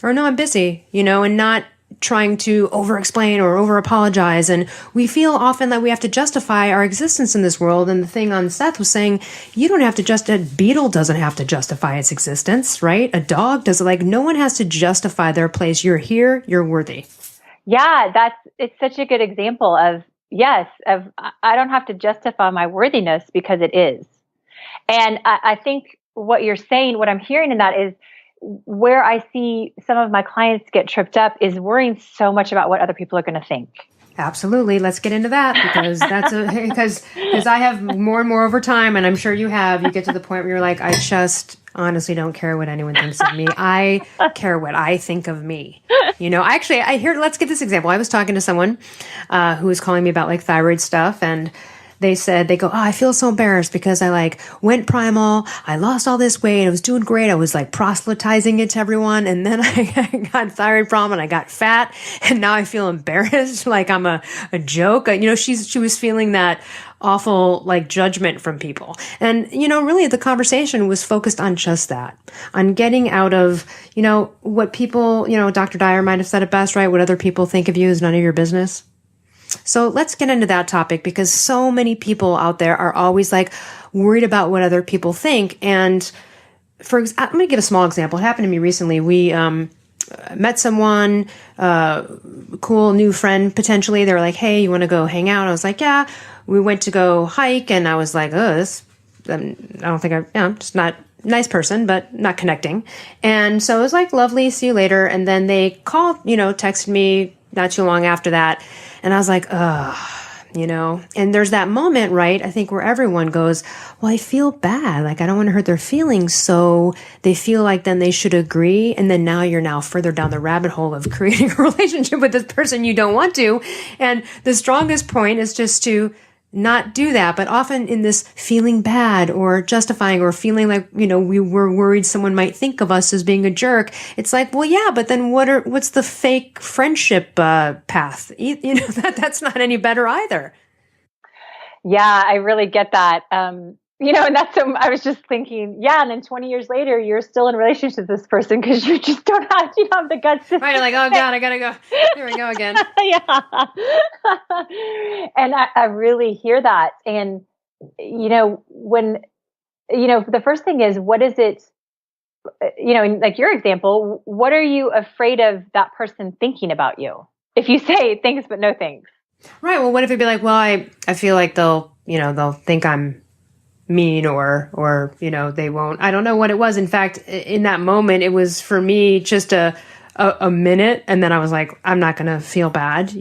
Or no, I'm busy, and not trying to over-explain or over-apologize. And we feel often that we have to justify our existence in this world. And the thing on Seth was saying, you don't have to a beetle doesn't have to justify its existence, right? A dog doesn't, no one has to justify their place. You're here, you're worthy. Yeah, it's such a good example of, yes, I don't have to justify my worthiness because it is. And I think what you're saying, what I'm hearing in that is, where I see some of my clients get tripped up is worrying so much about what other people are going to think. Absolutely. Let's get into that, because because I have more and more over time, and I'm sure you get to the point where you're like, I just honestly don't care what anyone thinks of me. I care what I think of me. Let's get this example. I was talking to someone who was calling me about like thyroid stuff, and they go, oh, I feel so embarrassed because I went Primal. I lost all this weight. I was doing great. I was proselytizing it to everyone. And then I got thyroid problem and I got fat. And now I feel embarrassed. Like I'm a joke. She was feeling that awful judgment from people. And, really the conversation was focused on just that, on getting out of, what people, Dr. Dyer might have said it best, right? What other people think of you is none of your business. So let's get into that topic, because so many people out there are always worried about what other people think. And I'm going to give a small example. It happened to me recently. We met someone, cool new friend potentially. They were like, hey, you want to go hang out? I was like, yeah. We went to go hike, and I was like, oh, I'm just not nice person, but not connecting. And so it was like, lovely, see you later. And then they called, texted me not too long after that. And I was like, ugh, And there's that moment, right? I think where everyone goes, well, I feel bad. Like, I don't want to hurt their feelings. So they feel like then they should agree. And then you're now further down the rabbit hole of creating a relationship with this person you don't want to. And the strongest point is just to not do that. But often in this feeling bad or justifying or feeling like, we were worried someone might think of us as being a jerk. It's like, well, yeah, but then what's the fake friendship path? That's not any better either. Yeah, I really get that. And that's, I was just thinking, yeah. And then 20 years later, you're still in a relationship with this person because you just don't have the guts to. Right. You're like, oh God, I gotta go. Here we go again. Yeah. And I really hear that. And, when, the first thing is, what is it, in like your example, what are you afraid of that person thinking about you? If you say thanks, but no thanks. Right. Well, what if it'd be like, well, I feel like they'll think I'm mean or they won't. I don't know what it was. In fact, in that moment, it was for me just a minute. And then I was like, I'm not going to feel bad.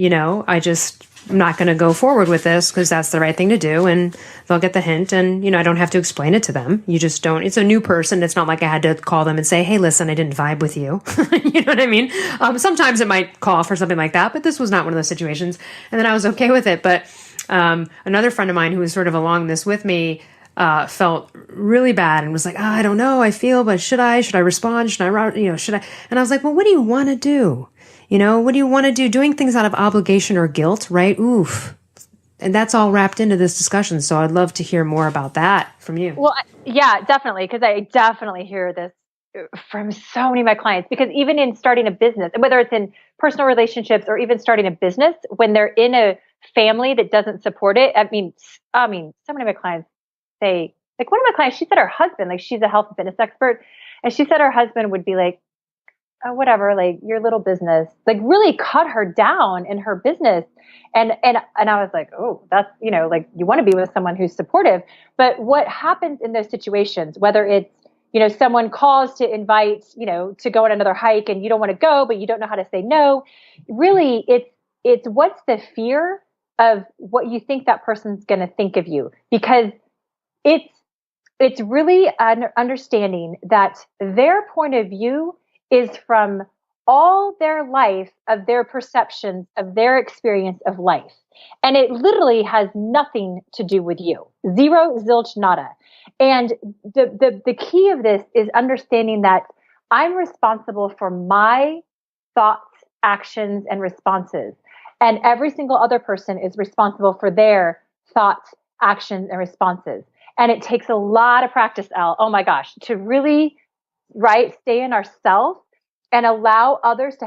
I'm not going to go forward with this because that's the right thing to do. And they'll get the hint. And, I don't have to explain it to them. You just don't. It's a new person. It's not like I had to call them and say, hey, listen, I didn't vibe with you. You know what I mean? Sometimes it might call for something like that, but this was not one of those situations. And then I was okay with it. But another friend of mine who was sort of along this with me felt really bad and was like, I don't know, I feel, but should I respond? Should I? And I was like, well, what do you want to do? What do you want to do? Doing things out of obligation or guilt, right? Oof. And that's all wrapped into this discussion. So I'd love to hear more about that from you. Well, yeah, definitely. Because I definitely hear this from so many of my clients, because even in starting a business, whether it's in personal relationships or even starting a business, when they're in a family that doesn't support it, I mean, so many of my clients say, like one of my clients, she said her husband, like she's a health and fitness expert, and she said her husband would be like, oh, whatever, like your little business, like really cut her down in her business. And I was like, oh, that's, like you want to be with someone who's supportive. But what happens in those situations, whether it's, someone calls to invite, to go on another hike and you don't want to go, but you don't know how to say no. Really, it's what's the fear of what you think that person's going to think of you? Because it's really an understanding that their point of view is from all their life of their perceptions of their experience of life. And it literally has nothing to do with you. Zero, zilch, nada. And the key of this is understanding that I'm responsible for my thoughts, actions, and responses. And every single other person is responsible for their thoughts, actions, and responses. And it takes a lot of practice, Al, oh my gosh, to really, stay in ourselves and allow others to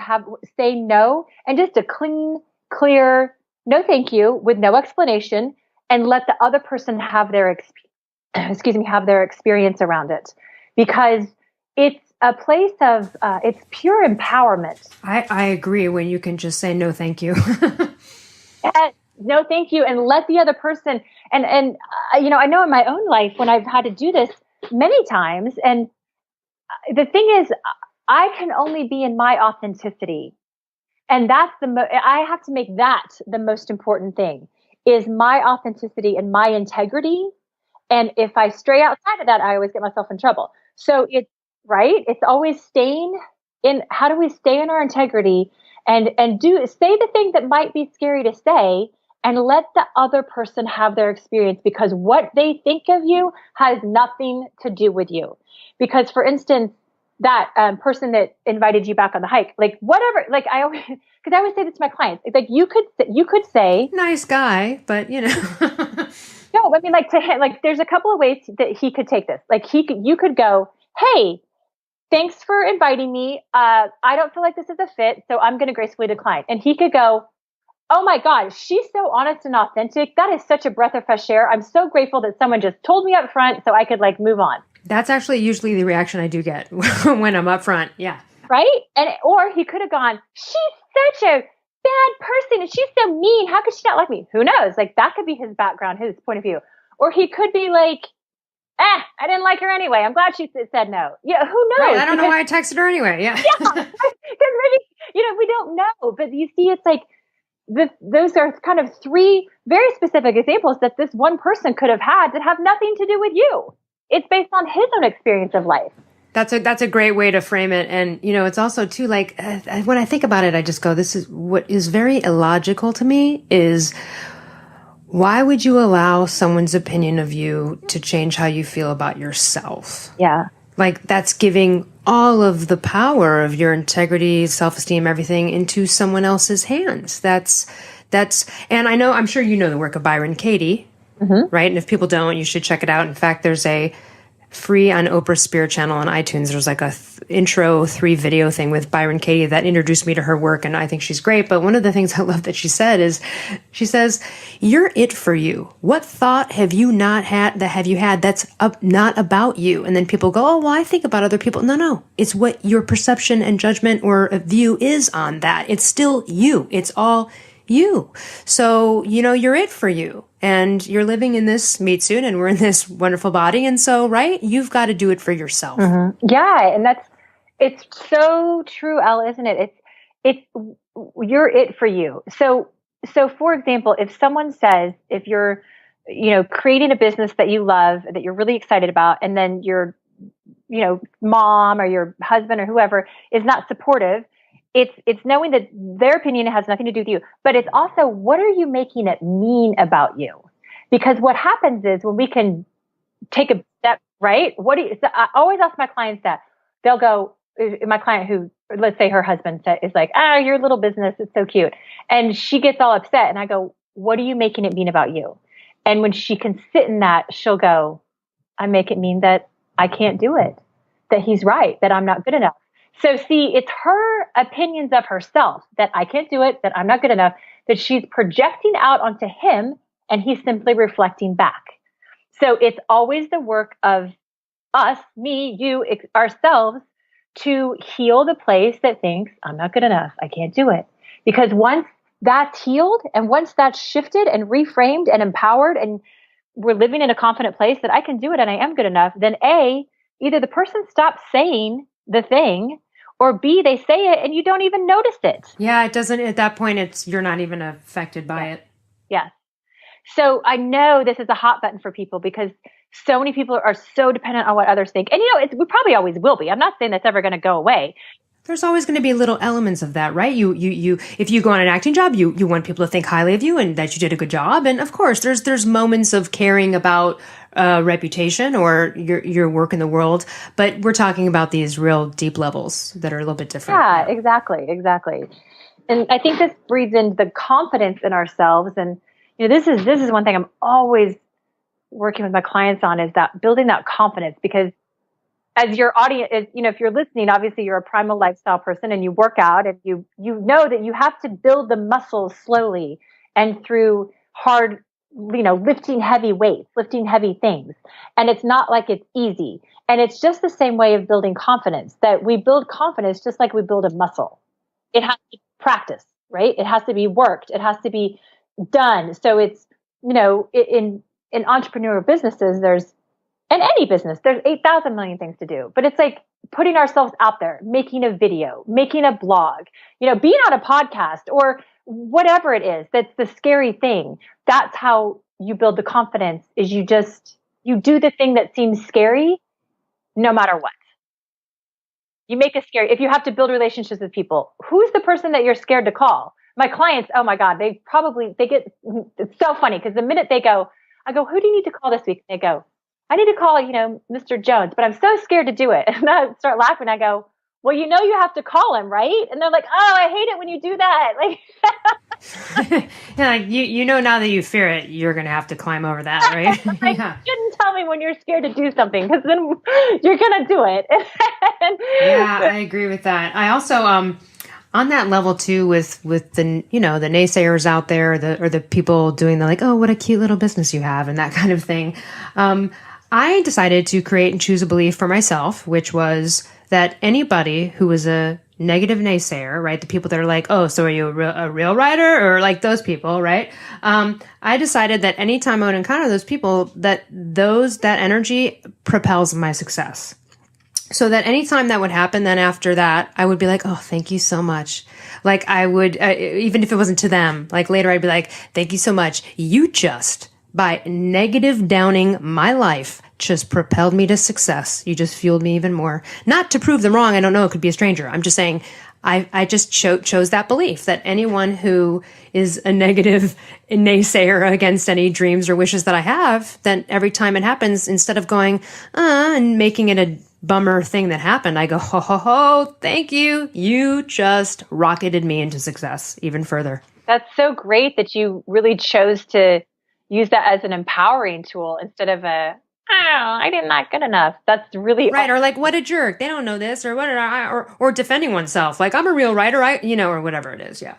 say no, and just a clean, clear, no thank you with no explanation, and let the other person have their experience around it. Because it's a place of, it's pure empowerment. I agree when you can just say no thank you. No, thank you. And let the other person, and I know in my own life when I've had to do this many times, and the thing is, I can only be in my authenticity. And that's I have to make that the most important thing, is my authenticity and my integrity. And if I stray outside of that, I always get myself in trouble. So it's always staying in, how do we stay in our integrity and say the thing that might be scary to say, and let the other person have their experience, because what they think of you has nothing to do with you. Because for instance, that person that invited you back on the hike, like whatever, like I always say this to my clients, like you could say, nice guy, but no, I mean, like to him, like there's a couple of ways that he could take this. Like you could go, hey, thanks for inviting me. I don't feel like this is a fit, so I'm going to gracefully decline. And he could go, oh my God, she's so honest and authentic. That is such a breath of fresh air. I'm so grateful that someone just told me up front so I could like move on. That's actually usually the reaction I do get when I'm up front. Yeah. Right? Or he could have gone, she's such a bad person and she's so mean. How could she not like me? Who knows? Like that could be his background, his point of view. Or he could be like, I didn't like her anyway. I'm glad she said no. Yeah, who knows? Right, I don't know why I texted her anyway. Yeah. Yeah. Because maybe, we don't know. But you see, it's like, those are kind of three very specific examples that this one person could have had that have nothing to do with you. It's based on his own experience of life. That's a great way to frame it. And, it's also too, like, when I think about it, I just go, this is what is very illogical to me is why would you allow someone's opinion of you to change how you feel about yourself? Yeah. Like, that's giving all of the power of your integrity, self-esteem, everything into someone else's hands. That's, and I'm sure you know the work of Byron Katie, right? And if people don't, you should check it out. In fact, there's a free on Oprah's Spirit channel on iTunes. There's like a intro 3 video thing with Byron Katie that introduced me to her work. And I think she's great. But one of the things I love that she said is, she says, you're it for you. What thought have you had that's not about you? And then people go, oh, well, I think about other people. No. It's what your perception and judgment or view is on that. It's still you. It's all you. So, you're it for you. And you're living in this meat suit and we're in this wonderful body. And so, right, you've got to do it for yourself. Yeah. And it's so true, Elle, isn't it? It's you're it for you. So for example, if someone says, if you're, creating a business that you love, that you're really excited about, and then your, mom or your husband or whoever is not supportive, it's knowing that their opinion has nothing to do with you, but it's also, what are you making it mean about you? Because what happens is when we can take a step, right? So I always ask my clients that. They'll go, my client who, let's say her husband is like, your little business is so cute. And she gets all upset. And I go, what are you making it mean about you? And when she can sit in that, she'll go, I make it mean that I can't do it, that he's right, that I'm not good enough. So see, it's her opinions of herself that I can't do it, that I'm not good enough, that she's projecting out onto him and he's simply reflecting back. So it's always the work of us, me, you, ourselves to heal the place that thinks I'm not good enough. I can't do it. Because once that's healed and once that's shifted and reframed and empowered and we're living in a confident place that I can do it and I am good enough, then A, either the person stops saying the thing, or B, they say it and you don't even notice it. Yeah, it doesn't, at that point, you're not even affected by it. Yeah. So I know this is a hot button for people because so many people are so dependent on what others think. And we probably always will be. I'm not saying that's ever going to go away. There's always going to be little elements of that, right? If you go on an acting job, you want people to think highly of you and that you did a good job. And of course, there's moments of caring about reputation or your work in the world, but we're talking about these real deep levels that are a little bit different. Yeah, exactly. And I think this breeds into the confidence in ourselves. And this is one thing I'm always working with my clients on, is that building that confidence, because as your audience is, if you're listening, obviously you're a primal lifestyle person and you work out and you know that you have to build the muscles slowly and through hard, lifting heavy weights, lifting heavy things. And it's not like it's easy. And it's just the same way of building confidence, that we build confidence just like we build a muscle. It has to be practiced, right? It has to be worked. It has to be done. So it's, in entrepreneurial businesses, in any business, there's 8,000 million things to do. But it's like putting ourselves out there, making a video, making a blog, being on a podcast or whatever it is. That's the scary thing. That's how you build the confidence, is you do the thing that seems scary no matter what. You make it scary. If you have to build relationships with people, who's the person that you're scared to call? My clients, oh my God, it's so funny because the minute I go, who do you need to call this week? They go, I need to call, Mr. Jones, but I'm so scared to do it. And I start laughing. I go, well, you have to call him, right? And they're like, oh, I hate it when you do that. Like, yeah, like now that you fear it, you're going to have to climb over that, right? Yeah. You shouldn't tell me when you're scared to do something, because then you're going to do it. Yeah, I agree with that. I also, on that level too, with the, the naysayers out there, or the people doing the like, oh, what a cute little business you have and that kind of thing. I decided to create and choose a belief for myself, which was that anybody who was a negative naysayer, right? The people that are like, oh, so are you a real writer? Or like those people, right? I decided that anytime I would encounter those people, that energy propels my success. So that anytime that would happen, then after that, I would be like, oh, thank you so much. Like I would, even if it wasn't to them, like later I'd be like, thank you so much. You just, by negative downing my life, just propelled me to success. You just fueled me even more. Not to prove them wrong. I don't know. It could be a stranger. I'm just saying I just chose that belief that anyone who is a negative naysayer against any dreams or wishes that I have, then every time it happens, instead of going, and making it a bummer thing that happened, I go, ho, ho, ho, thank you. You just rocketed me into success even further. That's so great that you really chose to use that as an empowering tool instead of I did not good enough. That's really right. Or like, what a jerk. They don't know this, or what did or defending oneself. Like, I'm a real writer, or whatever it is. Yeah.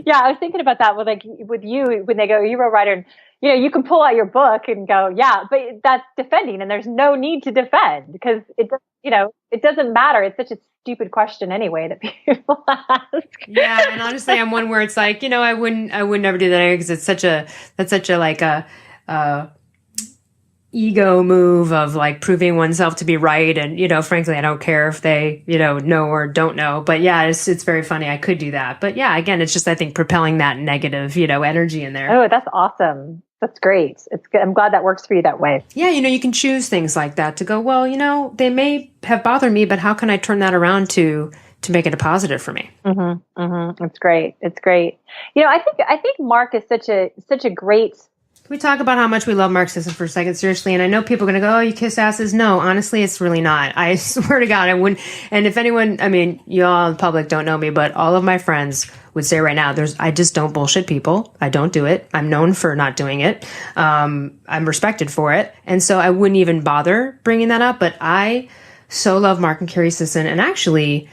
Yeah. I was thinking about that with you, when they go, you're a writer, and, you can pull out your book and go, yeah, but that's defending, and there's no need to defend because it doesn't matter. It's such a stupid question anyway that people ask. Yeah. And honestly, I'm one where it's like, I would never do that because that's such a like a ego move of like proving oneself to be right. And, frankly, I don't care if they, know or don't know. But yeah, it's very funny. I could do that. But yeah, again, it's just, I think, propelling that negative, energy in there. Oh, that's awesome. That's great. It's good. I'm glad that works for you that way. Yeah. You can choose things like that to go, well, they may have bothered me, but how can I turn that around to make it a positive for me? Mm-hmm, mm-hmm. It's great. It's great. I think Mark is such a great. Can we talk about how much we love Mark Sisson for a second, seriously? And I know people are going to go, oh, you kiss asses. No, honestly, it's really not. I swear to God, I wouldn't. And if anyone, you all in the public don't know me, but all of my friends would say right now, I just don't bullshit people. I don't do it. I'm known for not doing it. I'm respected for it. And so I wouldn't even bother bringing that up. But I so love Mark and Carrie Sisson. And actually,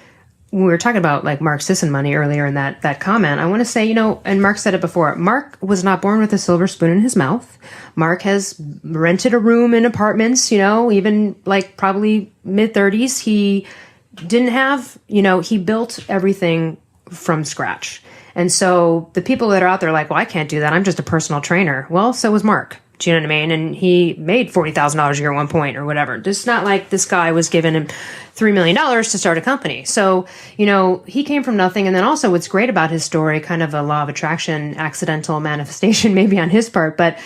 when we were talking about like Mark Sisson money earlier in that comment, I want to say, and Mark said it before, Mark was not born with a silver spoon in his mouth. Mark has rented a room in apartments, even like probably mid-30s. He didn't have, he built everything from scratch. And so the people that are out there like, well, I can't do that. I'm just a personal trainer. Well, so was Mark. Do you know what I mean? And he made $40,000 a year at one point or whatever. It's not like this guy was giving him $3 million to start a company. So, he came from nothing. And then also what's great about his story, kind of a law of attraction, accidental manifestation maybe on his part, but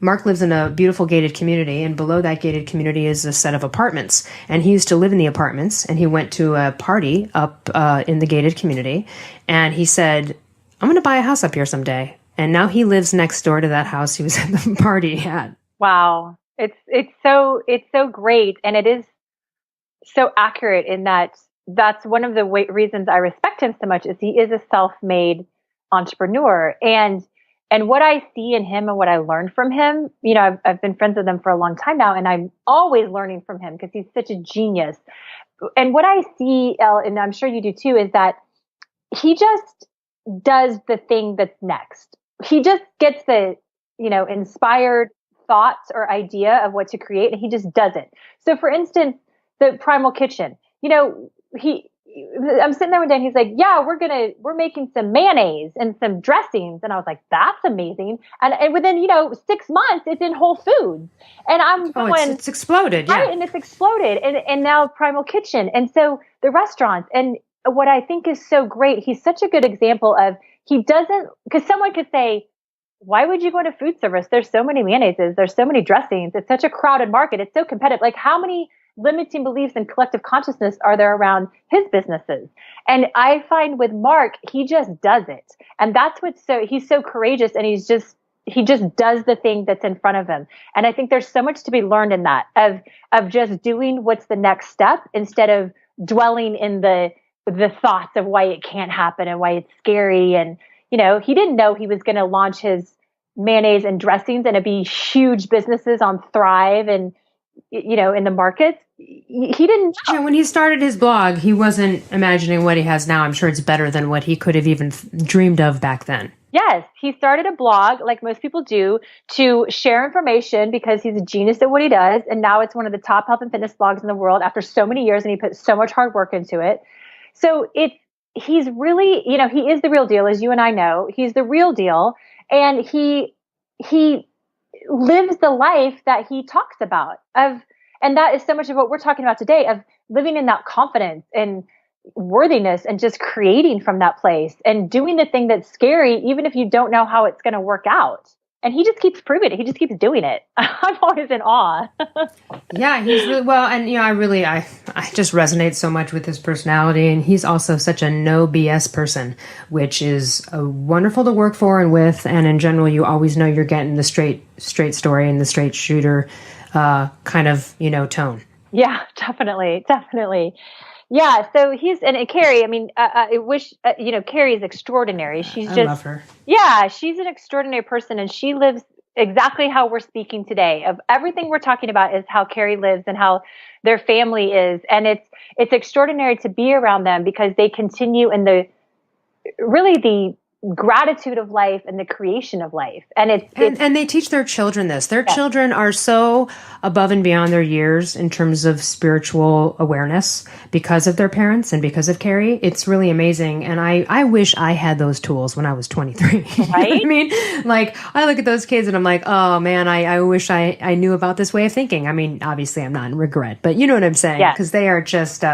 Mark lives in a beautiful gated community, and below that gated community is a set of apartments. And he used to live in the apartments, and he went to a party up in the gated community, and he said, I'm going to buy a house up here someday. And now he lives next door to that house he was at the party at. Wow. It's so great. And it is so accurate in that's one of the reasons I respect him so much is he is a self-made entrepreneur. And what I see in him and what I learned from him, I've been friends with him for a long time now, and I'm always learning from him because he's such a genius. And what I see, Elle, and I'm sure you do too, is that he just does the thing that's next. He just gets the, inspired thoughts or idea of what to create, and he just does it. So for instance, the Primal Kitchen, I'm sitting there one day and he's like, yeah, we're making some mayonnaise and some dressings. And I was like, that's amazing. And within, 6 months, it's in Whole Foods. And I'm going, it's exploded. Yeah. Right, and it's exploded. And now Primal Kitchen. And so the restaurants, and what I think is so great, he's such a good example of, he doesn't, because someone could say, why would you go into food service? There's so many mayonnaises. There's so many dressings. It's such a crowded market. It's so competitive. Like, how many limiting beliefs and collective consciousness are there around his businesses? And I find with Mark, he just does it. And that's he's so courageous, and he just does the thing that's in front of him. And I think there's so much to be learned in that of just doing what's the next step instead of dwelling in the thoughts of why it can't happen and why it's scary. And, he didn't know he was going to launch his mayonnaise and dressings and it'd be huge businesses on Thrive and, in the markets. He didn't know. Yeah, when he started his blog, he wasn't imagining what he has now. I'm sure it's better than what he could have even dreamed of back then. Yes, he started a blog like most people do to share information because he's a genius at what he does. And now it's one of the top health and fitness blogs in the world after so many years, and he put so much hard work into it. So he's really, he is the real deal, as you and I know. He's the real deal. And he lives the life that he talks about And that is so much of what we're talking about today, of living in that confidence and worthiness and just creating from that place and doing the thing that's scary, even if you don't know how it's going to work out. And he just keeps proving it. He just keeps doing it. I'm always in awe. Yeah, he's really well, and I just resonate so much with his personality, and he's also such a no BS person, which is wonderful to work for and with. And in general, you always know you're getting the straight story and the straight shooter kind of tone. Yeah, definitely. Yeah, so and Carrie, I mean, I wish, Carrie is extraordinary. I love her. Yeah, she's an extraordinary person, and she lives exactly how we're speaking today. Of everything we're talking about is how Carrie lives and how their family is. And it's extraordinary to be around them because they continue in the gratitude of life and the creation of life. And and they teach their children this. Their children are so above and beyond their years in terms of spiritual awareness because of their parents and because of Carrie. It's really amazing. And I wish I had those tools when I was 23. Right? You know what I mean? Like, I look at those kids and I'm like, oh man, I wish I knew about this way of thinking. I mean, obviously I'm not in regret, but you know what I'm saying? Because they are just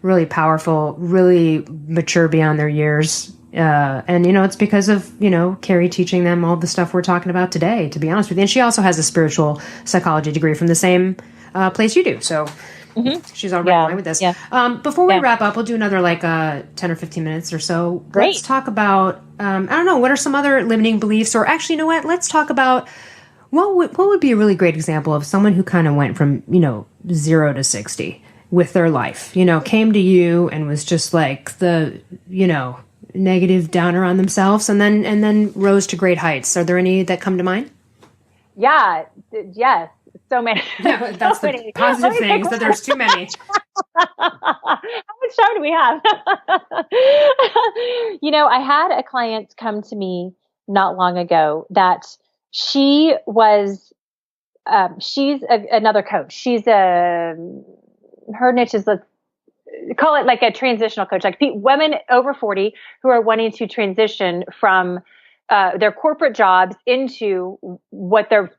really powerful, really mature beyond their years. And it's because of, Carrie teaching them all the stuff we're talking about today, to be honest with you. And she also has a spiritual psychology degree from the same place you do. So she's all right in line with this. Yeah. Before we wrap up, we'll do another 10 or 15 minutes or so. Great. Let's talk about, I don't know, what are some other limiting beliefs? Or actually, you know what? Let's talk about what would be a really great example of someone who kind of went from, 0 to 60 with their life, came to you and was just like the, negative downer on themselves and then rose to great heights. Are there any that come to mind? Yeah. Yes. So many. Yeah, that's so the positive things, that there's too many. How much time do we have? I had a client come to me not long ago that she was, she's another coach. She's her niche is, let's call it like a transitional coach, like women over 40 who are wanting to transition from their corporate jobs into what they're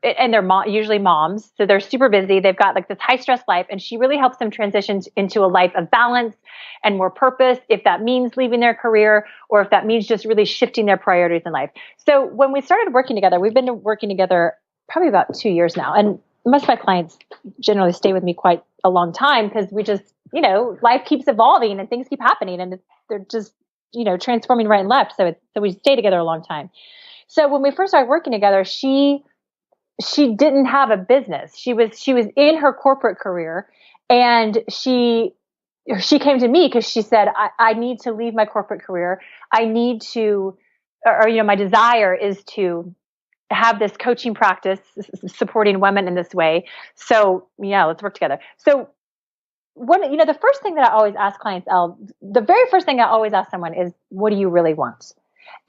usually moms. So they're super busy. They've got like this high stress life, and she really helps them transition into a life of balance and more purpose, if that means leaving their career or if that means just really shifting their priorities in life. So when we started working together, we've been working together probably about 2 years now. And most of my clients generally stay with me quite a long time because we just, life keeps evolving and things keep happening and they're just, transforming right and left. So we stay together a long time. So when we first started working together, she didn't have a business. She was in her corporate career, and she came to me because she said, I need to leave my corporate career. I need to, my desire is to have this coaching practice supporting women in this way. So let's work together. So the first thing that I always ask clients, the very first thing I always ask someone is, what do you really want?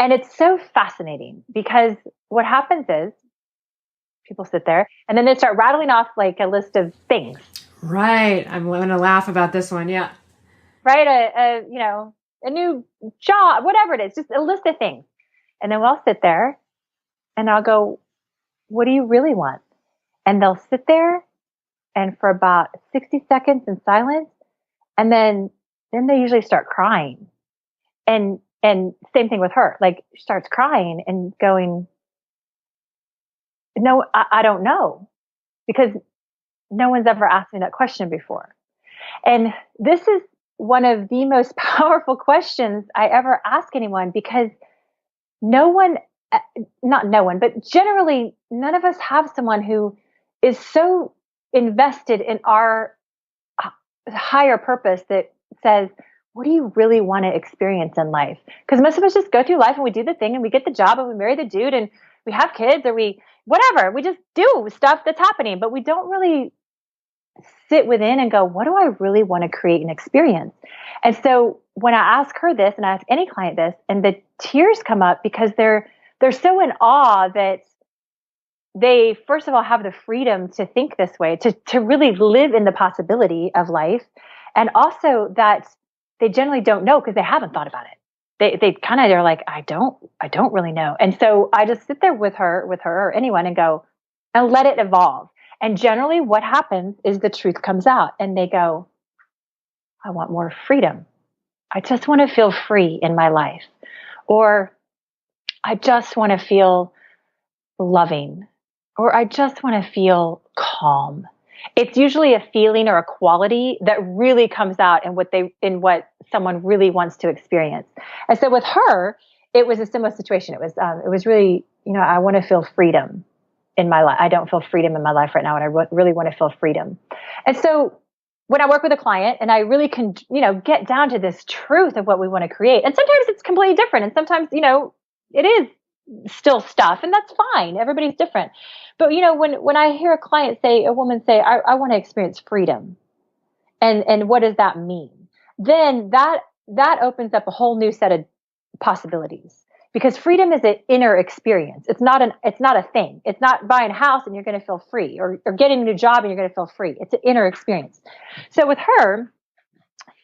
And it's so fascinating because what happens is people sit there and then they start rattling off like a list of things. Right. I'm going to laugh about this one. Yeah. Right. A new job, whatever it is, just a list of things. And then we'll sit there and I'll go, what do you really want? And they'll sit there and for about 60 seconds in silence. And then they usually start crying. And same thing with her, like she starts crying and going, no, I don't know, because no one's ever asked me that question before. And this is one of the most powerful questions I ever ask anyone, because not no one, but generally none of us have someone who is so invested in our higher purpose that says, what do you really want to experience in life? Because most of us just go through life and we do the thing and we get the job and we marry the dude and we have kids or we just do stuff that's happening, but we don't really sit within and go, what do I really want to create and experience? And so when I ask her this and I ask any client this, and the tears come up because they're so in awe that they, first of all, have the freedom to think this way, to really live in the possibility of life. And also that they generally don't know because they haven't thought about it. They're like, I don't really know. And so I just sit there with her or anyone and go, and let it evolve. And generally what happens is the truth comes out and they go, I want more freedom. I just want to feel free in my life. Or I just want to feel loving. Or I just want to feel calm. It's usually a feeling or a quality that really comes out in what someone really wants to experience. And so with her, it was a similar situation. It was really, I want to feel freedom in my life. I don't feel freedom in my life right now, and I really want to feel freedom. And so when I work with a client and I really can, get down to this truth of what we want to create, and sometimes it's completely different, and sometimes, it is still stuff, and that's fine. Everybody's different. But when I hear a woman say, I want to experience freedom, and what does that mean? Then that opens up a whole new set of possibilities, because freedom is an inner experience. It's not a thing. It's not buying a house and you're going to feel free, or getting a new job and you're going to feel free. It's an inner experience. So with her,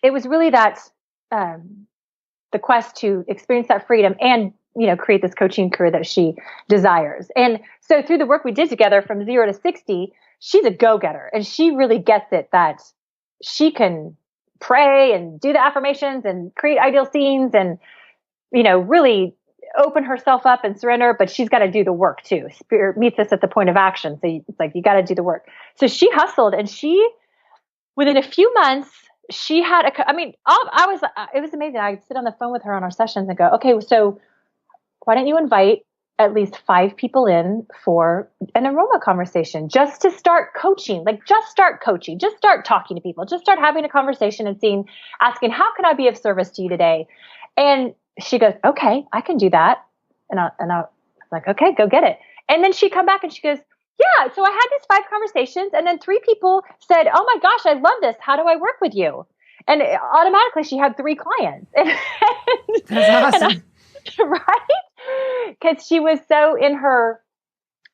it was really that the quest to experience that freedom and create this coaching career that she desires. And so through the work we did together from 0 to 60, she's a go-getter, and she really gets it that she can pray and do the affirmations and create ideal scenes and, really open herself up and surrender, but she's got to do the work too. Spirit meets us at the point of action. So it's like, you got to do the work. So she hustled, and within a few months, she had it was amazing. I'd sit on the phone with her on our sessions and go, okay, so why don't you invite at least 5 people in for an aroma conversation just to start coaching, just start talking to people, just start having a conversation and asking, how can I be of service to you today? And she goes, okay, I can do that. And I was like, okay, go get it. And then she'd come back and she goes, yeah, so I had these 5 conversations, and then 3 people said, oh my gosh, I love this. How do I work with you? And automatically she had 3 clients. That's awesome. Right? Because she was so in her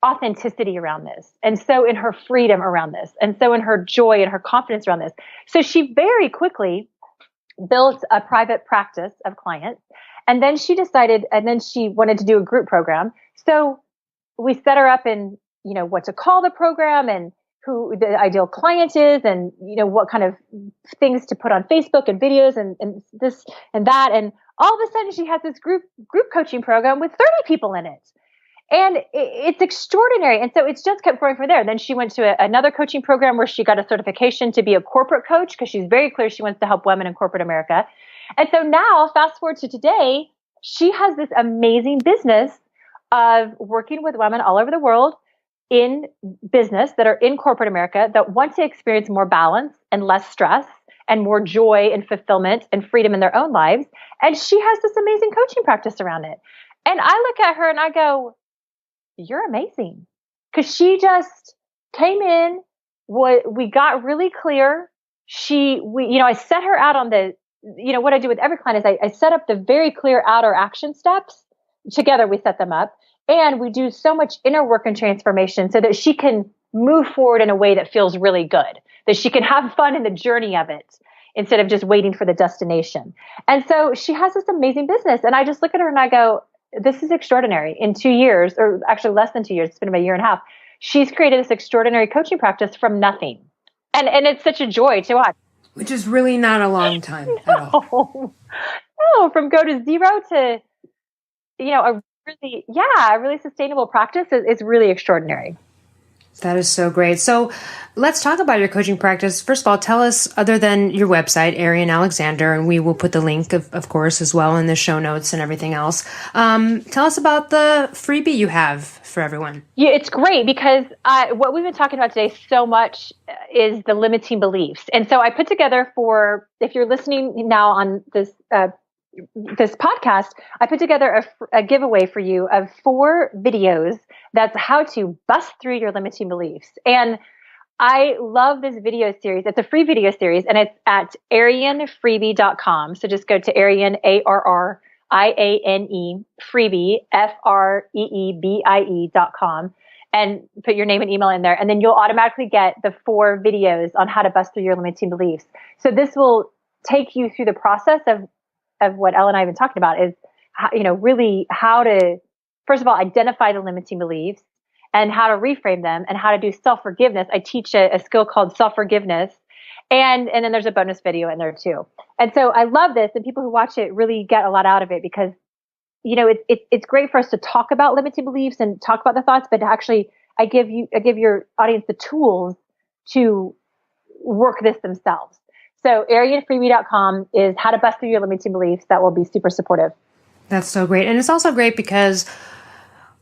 authenticity around this, and so in her freedom around this, and so in her joy and her confidence around this. So she very quickly built a private practice of clients. And then she wanted to do a group program. So we set her up in, what to call the program and who the ideal client is, and, what kind of things to put on Facebook and videos and this and that. And all of a sudden she has this group coaching program with 30 people in it. And it's extraordinary. And so it's just kept growing from there. Then she went to another coaching program where she got a certification to be a corporate coach, because she's very clear she wants to help women in corporate America. And so now, fast forward to today, she has this amazing business of working with women all over the world in business that are in corporate America that want to experience more balance and less stress and more joy and fulfillment and freedom in their own lives. And she has this amazing coaching practice around it. And I look at her and I go, you're amazing. Because she just came in, we got really clear. I set her out on what I do with every client is I set up the very clear outer action steps. Together we set them up, and we do so much inner work and transformation so that she can move forward in a way that feels really good, that she can have fun in the journey of it instead of just waiting for the destination. And so she has this amazing business, and I just look at her and I go, this is extraordinary. In 2 years, or actually less than 2 years, it's been about a year and a half, she's created this extraordinary coaching practice from nothing. And it's such a joy to watch. Which is really not a long time at all. No, from go to 0 to, a really sustainable practice is really extraordinary. That is so great. So let's talk about your coaching practice. First of all, tell us, other than your website, Arriane Alexander, and we will put the link, of course, as well in the show notes and everything else. Tell us about the freebie you have for everyone. Yeah, it's great because what we've been talking about today so much is the limiting beliefs. And so I put together if you're listening now on this podcast, I put together a giveaway for you of 4 videos that's how to bust through your limiting beliefs. And I love this video series. It's a free video series, and it's at ArianeFreebie.com. So just go to Arriane, ARRIANE, freebie, FREEBIE.com, and put your name and email in there. And then you'll automatically get the 4 videos on how to bust through your limiting beliefs. So this will take you through the process of what Ella and I have been talking about, is really how to, first of all, identify the limiting beliefs, and how to reframe them and how to do self-forgiveness. I teach a skill called self-forgiveness. And then there's a bonus video in there too. And so I love this, and people who watch it really get a lot out of it because, it's great for us to talk about limiting beliefs and talk about the thoughts, but actually I give your audience the tools to work this themselves. So ArianeFreebie.com is how to bust through your limiting beliefs. That will be super supportive. That's so great. And it's also great because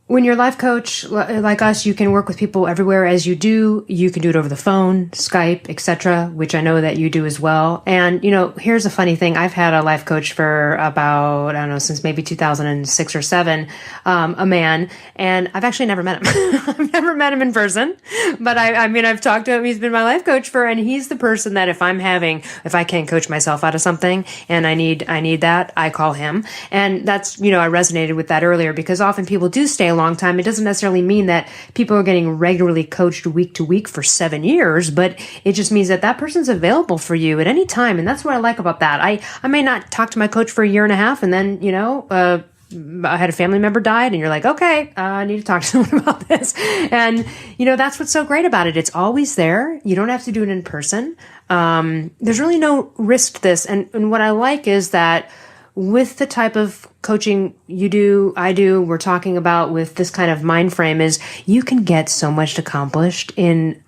when you're a life coach like us, you can work with people everywhere as you do. You can do it over the phone, Skype, etc., which I know that you do as well. And, here's a funny thing. I've had a life coach for about, I don't know, since maybe 2006 or 7, a man, and I've actually never met him. I've never met him in person, but I've talked to him. He's been my life coach and he's the person that if I can't coach myself out of something and I need that, I call him. And that's, I resonated with that earlier because often people do stay a long time. It doesn't necessarily mean that people are getting regularly coached week to week for 7 years, but it just means that person's available for you at any time. And that's what I like about that. I may not talk to my coach for a year and a half and then, I had a family member died and you're like, okay, I need to talk to someone about this. And, that's what's so great about it. It's always there. You don't have to do it in person. There's really no risk to this. And what I like is that with the type of coaching I do, we're talking about with this kind of mind frame is you can get so much accomplished in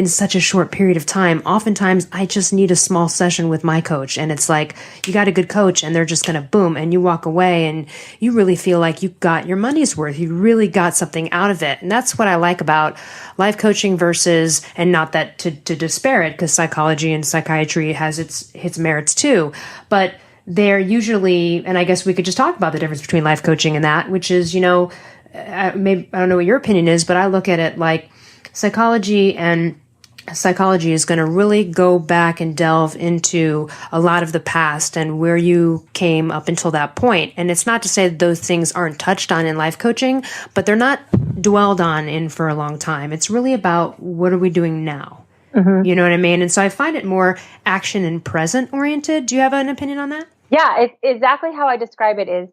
such a short period of time. Oftentimes I just need a small session with my coach and it's like, you got a good coach and they're just going to boom and you walk away and you really feel like you got your money's worth. You really got something out of it. And that's what I like about life coaching versus, and not that to disparage because psychology and psychiatry has its merits too, but they're usually, and I guess we could just talk about the difference between life coaching and that, which is, I don't know what your opinion is, but I look at it like psychology is going to really go back and delve into a lot of the past and where you came up until that point. And it's not to say that those things aren't touched on in life coaching, but they're not dwelled on in for a long time. It's really about what are we doing now? Mm-hmm. You know what I mean? And so I find it more action and present oriented. Do you have an opinion on that? Yeah, it's exactly how I describe it is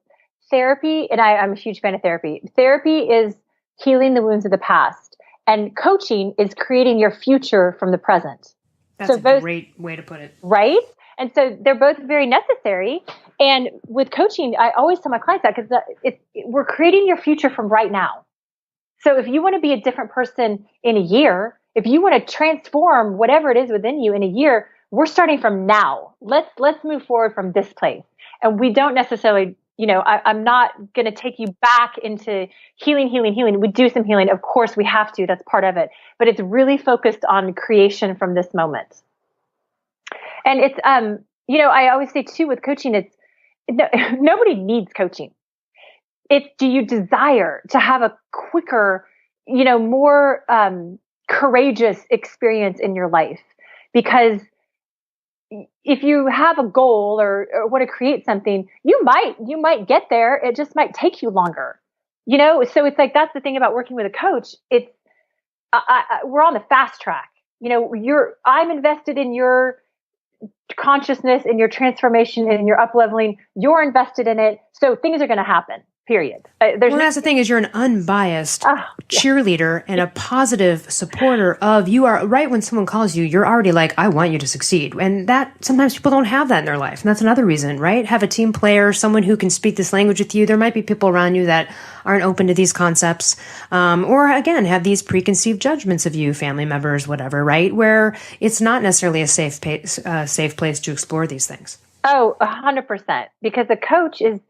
therapy. And I'm a huge fan of therapy. Therapy is healing the wounds of the past and coaching is creating your future from the present. That's a great way to put it. Right? And so they're both very necessary. And with coaching, I always tell my clients that because we're creating your future from right now. So if you want to be a different person in a year, if you want to transform whatever it is within you in a year, we're starting from now. Let's move forward from this place. And we don't necessarily, I'm not going to take you back into healing. We do some healing. Of course we have to, that's part of it, but it's really focused on creation from this moment. And it's, I always say too with coaching, nobody needs coaching. It's, do you desire to have a quicker, more, courageous experience in your life? Because if you have a goal or want to create something, you might get there. It just might take you longer, So it's like, that's the thing about working with a coach. It's, we're on the fast track. I'm invested in your consciousness, in your transformation, and in your up leveling. You're invested in it. So things are going to happen. Period. That's the thing is you're an unbiased cheerleader and a positive supporter of, you are right when someone calls you, you're already like, I want you to succeed. And that sometimes people don't have that in their life. And that's another reason, right? Have a team player, someone who can speak this language with you. There might be people around you that aren't open to these concepts. Or again, have these preconceived judgments of you, family members, whatever, right? Where it's not necessarily a safe place to explore these things. Oh, 100%. Because a coach is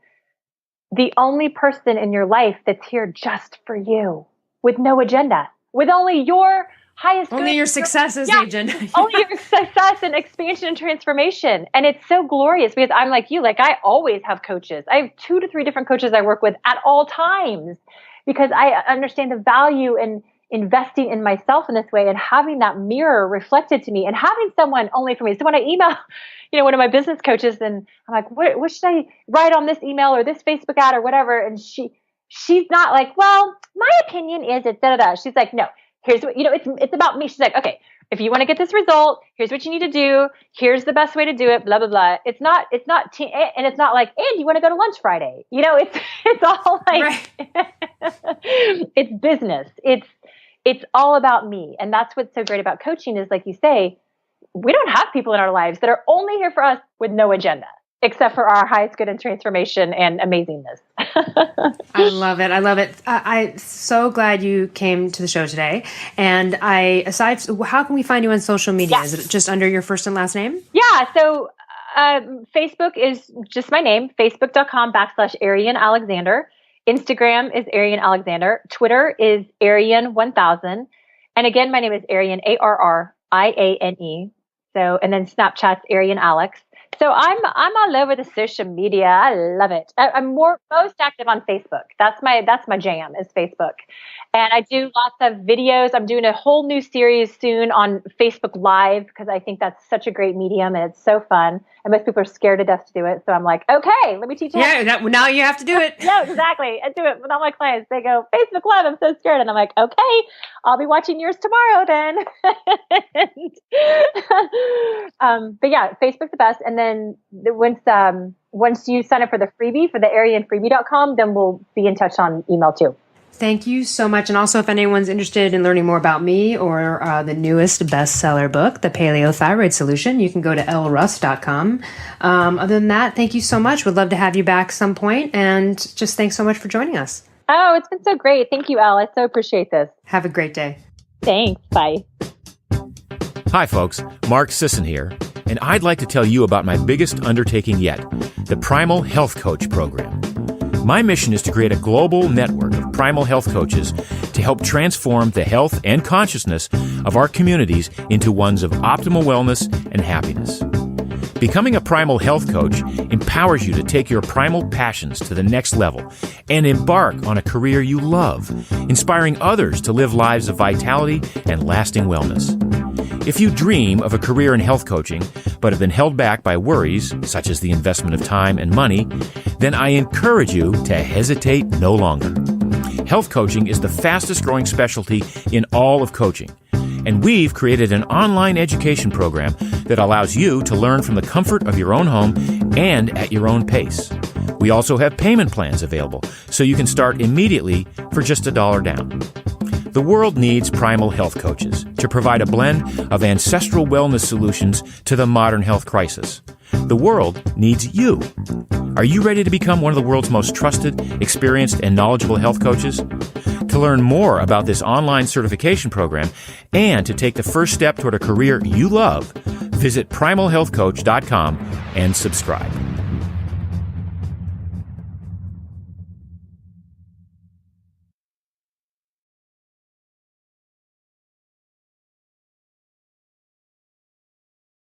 the only person in your life that's here just for you, with no agenda, with only your highest only your success is the agenda. Only your success and expansion and transformation. And it's so glorious because I'm like you, like I always have coaches. I have 2 to 3 different coaches I work with at all times because I understand the value in investing in myself in this way and having that mirror reflected to me and having someone only for me. So when I email, one of my business coaches, and I'm like, what should I write on this email or this Facebook ad or whatever? And she's not like, well, my opinion is it's da-da-da. She's like, no, here's what, it's about me. She's like, okay, if you want to get this result, here's what you need to do. Here's the best way to do it, blah, blah, blah. It's not, and it's not like, and you want to go to lunch Friday? It's all like, right. It's business. it's all about me. And that's what's so great about coaching is, like you say, we don't have people in our lives that are only here for us with no agenda, except for our highest good and transformation and amazingness. I love it. I love it. I'm so glad you came to the show today. And how can we find you on social media? Is it just under your first and last name? Yeah. So Facebook is just my name, facebook.com/Arriane Alexander. Instagram is Arriane Alexander. Twitter is Arriane 1000. And again, my name is Arriane, Arriane. So, and then Snapchat's Arriane Alex. So I'm all over the social media. I love it. I'm most active on Facebook. That's my jam is Facebook. And I do lots of videos. I'm doing a whole new series soon on Facebook Live because I think that's such a great medium and it's so fun. And most people are scared to death to do it. So I'm like, okay, let me teach you. Yeah, now you have to do it. No, exactly. I do it with all my clients. They go, Facebook Live, I'm so scared. And I'm like, okay, I'll be watching yours tomorrow then. But yeah, Facebook's the best. And then once you sign up for the freebie, for the ArianeFreebie.com, then we'll be in touch on email too. Thank you so much. And also, if anyone's interested in learning more about me or the newest bestseller book, The Paleo Thyroid Solution, you can go to lruss.com. Other than that, thank you so much. Would love to have you back some point. And just thanks so much for joining us. Oh, it's been so great. Thank you, Elle. I so appreciate this. Have a great day. Thanks. Bye. Hi, folks. Mark Sisson here. And I'd like to tell you about my biggest undertaking yet, the Primal Health Coach Program. My mission is to create a global network of primal health coaches to help transform the health and consciousness of our communities into ones of optimal wellness and happiness. Becoming a primal health coach empowers you to take your primal passions to the next level and embark on a career you love, inspiring others to live lives of vitality and lasting wellness. If you dream of a career in health coaching, but have been held back by worries, such as the investment of time and money, then I encourage you to hesitate no longer. Health coaching is the fastest growing specialty in all of coaching, and we've created an online education program that allows you to learn from the comfort of your own home and at your own pace. We also have payment plans available, so you can start immediately for just $1 down. The world needs primal health coaches to provide a blend of ancestral wellness solutions to the modern health crisis. The world needs you. Are you ready to become one of the world's most trusted, experienced, and knowledgeable health coaches? To learn more about this online certification program and to take the first step toward a career you love, visit primalhealthcoach.com and subscribe.